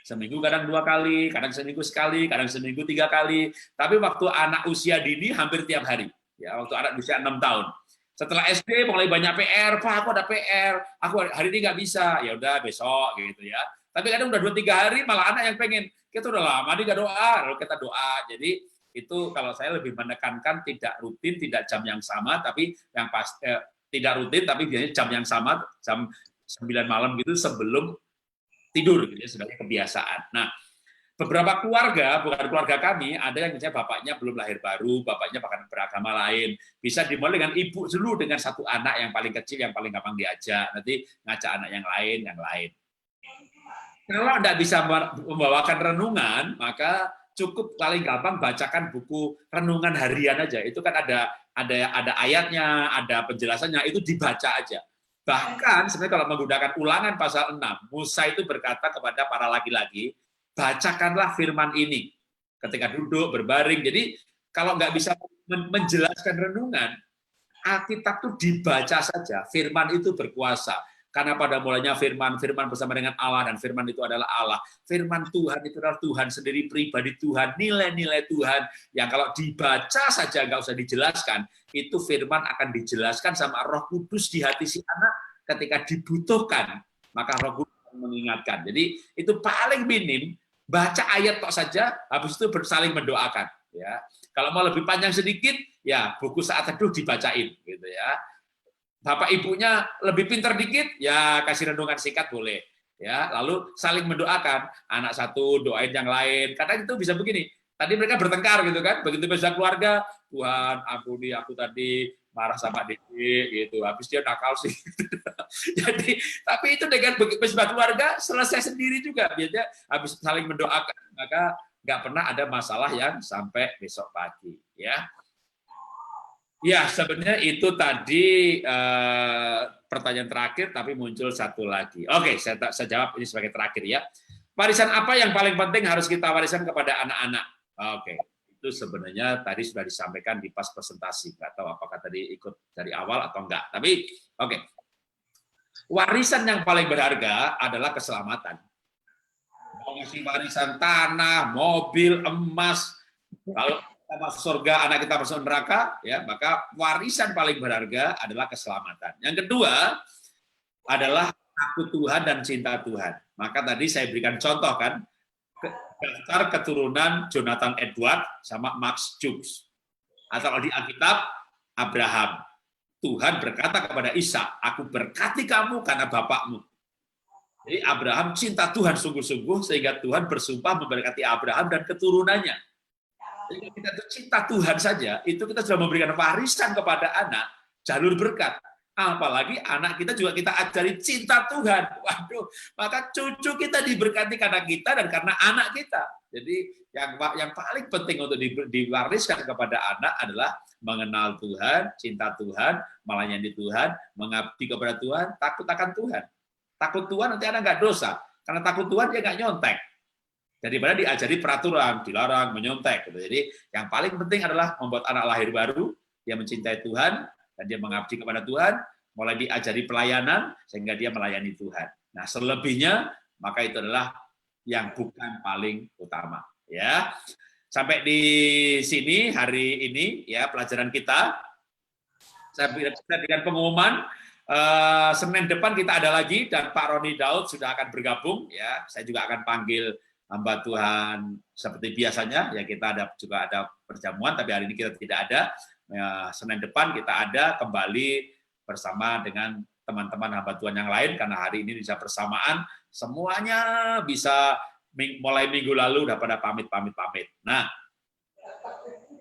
Speaker 1: Seminggu kadang 2 kali, kadang seminggu sekali, kadang seminggu 3 kali. Tapi waktu anak usia dini hampir tiap hari. Ya, waktu anak usia 6 tahun. Setelah SD mulai banyak PR, Pak, aku ada PR, aku hari ini nggak bisa. Ya udah besok gitu ya. Tapi kadang udah 2-3 hari malah anak yang pengen, kita udah lama nih nggak doa, lalu kita doa. Jadi itu kalau saya lebih menekankan tidak rutin, tidak jam yang sama, tapi yang tidak rutin, tapi biasanya jam yang sama, jam 9 malam gitu sebelum tidur, gitu ya, sebagai kebiasaan. Nah, beberapa keluarga, bukan keluarga kami, ada yang misalnya bapaknya belum lahir baru, bapaknya bahkan beragama lain, bisa dimulai dengan ibu dulu dengan 1 anak yang paling kecil, yang paling gampang diajak, nanti ngajak anak yang lain. Kalau Anda bisa membawakan renungan, maka cukup paling gampang bacakan buku renungan harian aja. Itu kan ada ayatnya, ada penjelasannya, itu dibaca aja. Bahkan sebenarnya kalau menggunakan Ulangan pasal 6, Musa itu berkata kepada para laki-laki, bacakanlah firman ini ketika duduk, berbaring. Jadi kalau nggak bisa menjelaskan renungan, Alkitab itu dibaca saja. Firman itu berkuasa. Karena pada mulanya firman bersama dengan Allah, dan firman itu adalah Allah. Firman Tuhan itu adalah Tuhan sendiri, pribadi Tuhan, nilai-nilai Tuhan, yang kalau dibaca saja nggak usah dijelaskan, itu firman akan dijelaskan sama Roh Kudus di hati si anak ketika dibutuhkan, maka Roh Kudus akan mengingatkan. Jadi itu paling minim, baca ayat tok saja, habis itu saling mendoakan. Ya, kalau mau lebih panjang sedikit, ya buku saat teduh dibacain, gitu ya. Bapak ibunya lebih pintar dikit, ya kasih renungan singkat boleh. Ya, lalu saling mendoakan, anak satu doain yang lain. Kadang itu bisa begini. Tadi mereka bertengkar gitu kan, begitu besar keluarga, Tuhan ampuni aku tadi marah sama Dede gitu. Habis dia nakal sih. Jadi, tapi itu dengan besar keluarga selesai sendiri juga. Biasanya habis saling mendoakan, maka nggak pernah ada masalah yang sampai besok pagi, ya. Ya, sebenarnya itu tadi pertanyaan terakhir, tapi muncul satu lagi. Oke, saya jawab ini sebagai terakhir ya. Warisan apa yang paling penting harus kita wariskan kepada anak-anak? Oke, itu sebenarnya tadi sudah disampaikan di pas presentasi. Nggak tahu apakah tadi ikut dari awal atau enggak. Tapi, oke. Warisan yang paling berharga adalah keselamatan. Mau ngasih warisan tanah, mobil, emas, kalau masuk surga, anak kita masuk neraka, ya maka warisan paling berharga adalah keselamatan. Yang kedua adalah takut Tuhan dan cinta Tuhan. Maka tadi saya berikan contoh kan, daftar keturunan Jonathan Edward sama Max Jukes. Atau di Alkitab, Abraham. Tuhan berkata kepada Ishak, aku berkati kamu karena bapakmu. Jadi Abraham cinta Tuhan sungguh-sungguh, sehingga Tuhan bersumpah memberkati Abraham dan keturunannya. Jadi kita cinta Tuhan saja, itu kita sudah memberikan warisan kepada anak, jalur berkat. Apalagi anak kita juga kita ajari cinta Tuhan. Waduh, maka cucu kita diberkati karena kita dan karena anak kita. Jadi yang paling penting untuk diwariskan kepada anak adalah mengenal Tuhan, cinta Tuhan, melayani Tuhan, mengabdi kepada Tuhan, takut akan Tuhan. Takut Tuhan nanti anak nggak dosa, karena takut Tuhan dia nggak nyontek. Daripada diajari peraturan, dilarang, menyontek. Gitu. Jadi yang paling penting adalah membuat anak lahir baru, dia mencintai Tuhan, dan dia mengabdi kepada Tuhan, mulai diajari pelayanan, sehingga dia melayani Tuhan. Nah, selebihnya, maka itu adalah yang bukan paling utama. Ya, sampai di sini hari ini, ya pelajaran kita. Saya berikan pengumuman, Senin depan kita ada lagi, dan Pak Roni Daud sudah akan bergabung. Ya, saya juga akan panggil hamba Tuhan seperti biasanya, ya kita juga ada perjamuan, tapi hari ini kita tidak ada. Ya, Senin depan kita ada kembali bersama dengan teman-teman hamba Tuhan yang lain, karena hari ini bisa bersamaan, semuanya bisa mulai minggu lalu udah pada pamit. Nah,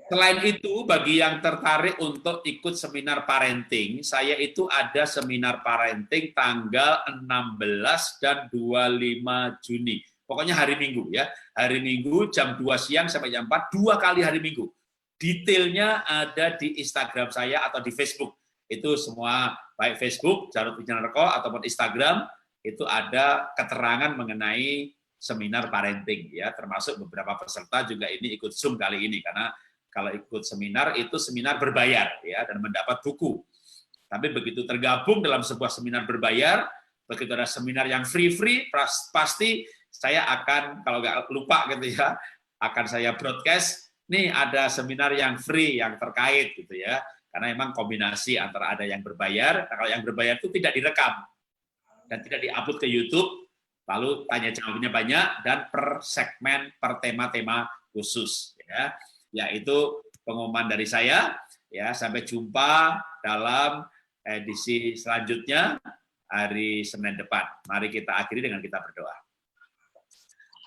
Speaker 1: selain itu, bagi yang tertarik untuk ikut seminar parenting, saya itu ada seminar parenting tanggal 16 dan 25 Juni. Pokoknya hari Minggu ya. Hari Minggu jam 2 siang sampai jam 4, 2 kali hari Minggu. Detailnya ada di Instagram saya atau di Facebook. Itu semua, baik Facebook, Jarod Wijanarko, ataupun Instagram, itu ada keterangan mengenai seminar parenting ya, termasuk beberapa peserta juga ini ikut Zoom kali ini, karena kalau ikut seminar itu seminar berbayar ya, dan mendapat buku. Tapi begitu tergabung dalam sebuah seminar berbayar, begitu ada seminar yang free, pasti saya akan, kalau nggak lupa gitu ya, akan saya broadcast, nih ada seminar yang free, yang terkait gitu ya, karena memang kombinasi antara ada yang berbayar, nah kalau yang berbayar itu tidak direkam, dan tidak di-upload ke YouTube, lalu tanya jawabnya banyak, dan per segmen, per tema-tema khusus ya. Yaitu pengumuman dari saya, ya sampai jumpa dalam edisi selanjutnya hari Senin depan. Mari kita akhiri dengan kita berdoa.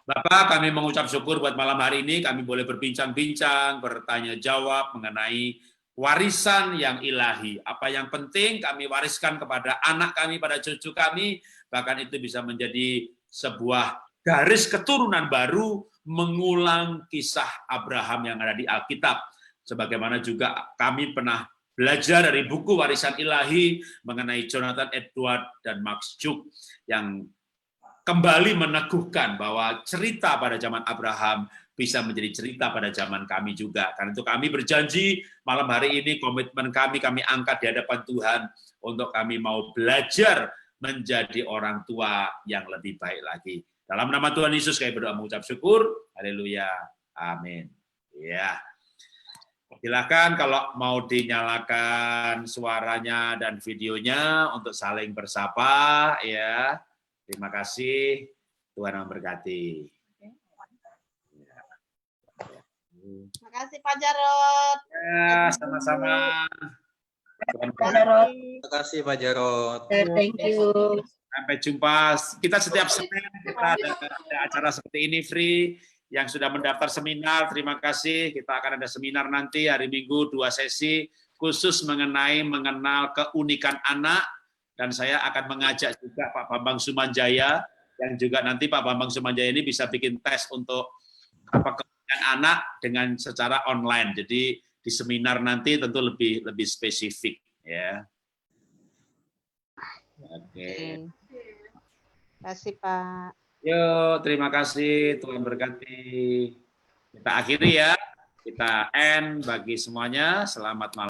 Speaker 1: Bapak, kami mengucap syukur buat malam hari ini, kami boleh berbincang-bincang, bertanya jawab mengenai warisan yang ilahi. Apa yang penting kami wariskan kepada anak kami, pada cucu kami, bahkan itu bisa menjadi sebuah garis keturunan baru mengulang kisah Abraham yang ada di Alkitab. Sebagaimana juga kami pernah belajar dari buku Warisan Ilahi mengenai Jonathan Edward dan Max Juk yang kembali meneguhkan bahwa cerita pada zaman Abraham bisa menjadi cerita pada zaman kami juga. Karena itu kami berjanji malam hari ini komitmen kami angkat di hadapan Tuhan untuk kami mau belajar menjadi orang tua yang lebih baik lagi. Dalam nama Tuhan Yesus kami berdoa mengucap syukur. Haleluya. Amin. Ya. Silakan kalau mau dinyalakan suaranya dan videonya untuk saling bersapa ya. Terima kasih. Tuhan memberkati.
Speaker 7: Terima kasih Pak Jarod.
Speaker 1: Ya, sama-sama.
Speaker 2: Terima kasih Pak Jarod.
Speaker 7: Thank you.
Speaker 1: Sampai jumpa. Kita setiap Senin kita ada acara seperti ini free. Yang sudah mendaftar seminar, terima kasih. Kita akan ada seminar nanti hari Minggu 2 sesi khusus mengenal keunikan anak. Dan saya akan mengajak juga Pak Bambang Sumanjaya, yang juga nanti Pak Bambang Sumanjaya ini bisa bikin tes untuk keunikan anak dengan secara online. Jadi di seminar nanti tentu lebih spesifik ya. Oke.
Speaker 7: Terima kasih Pak.
Speaker 1: Yo, terima kasih. Tuhan berkati. Kita akhiri ya. Kita end bagi semuanya. Selamat malam.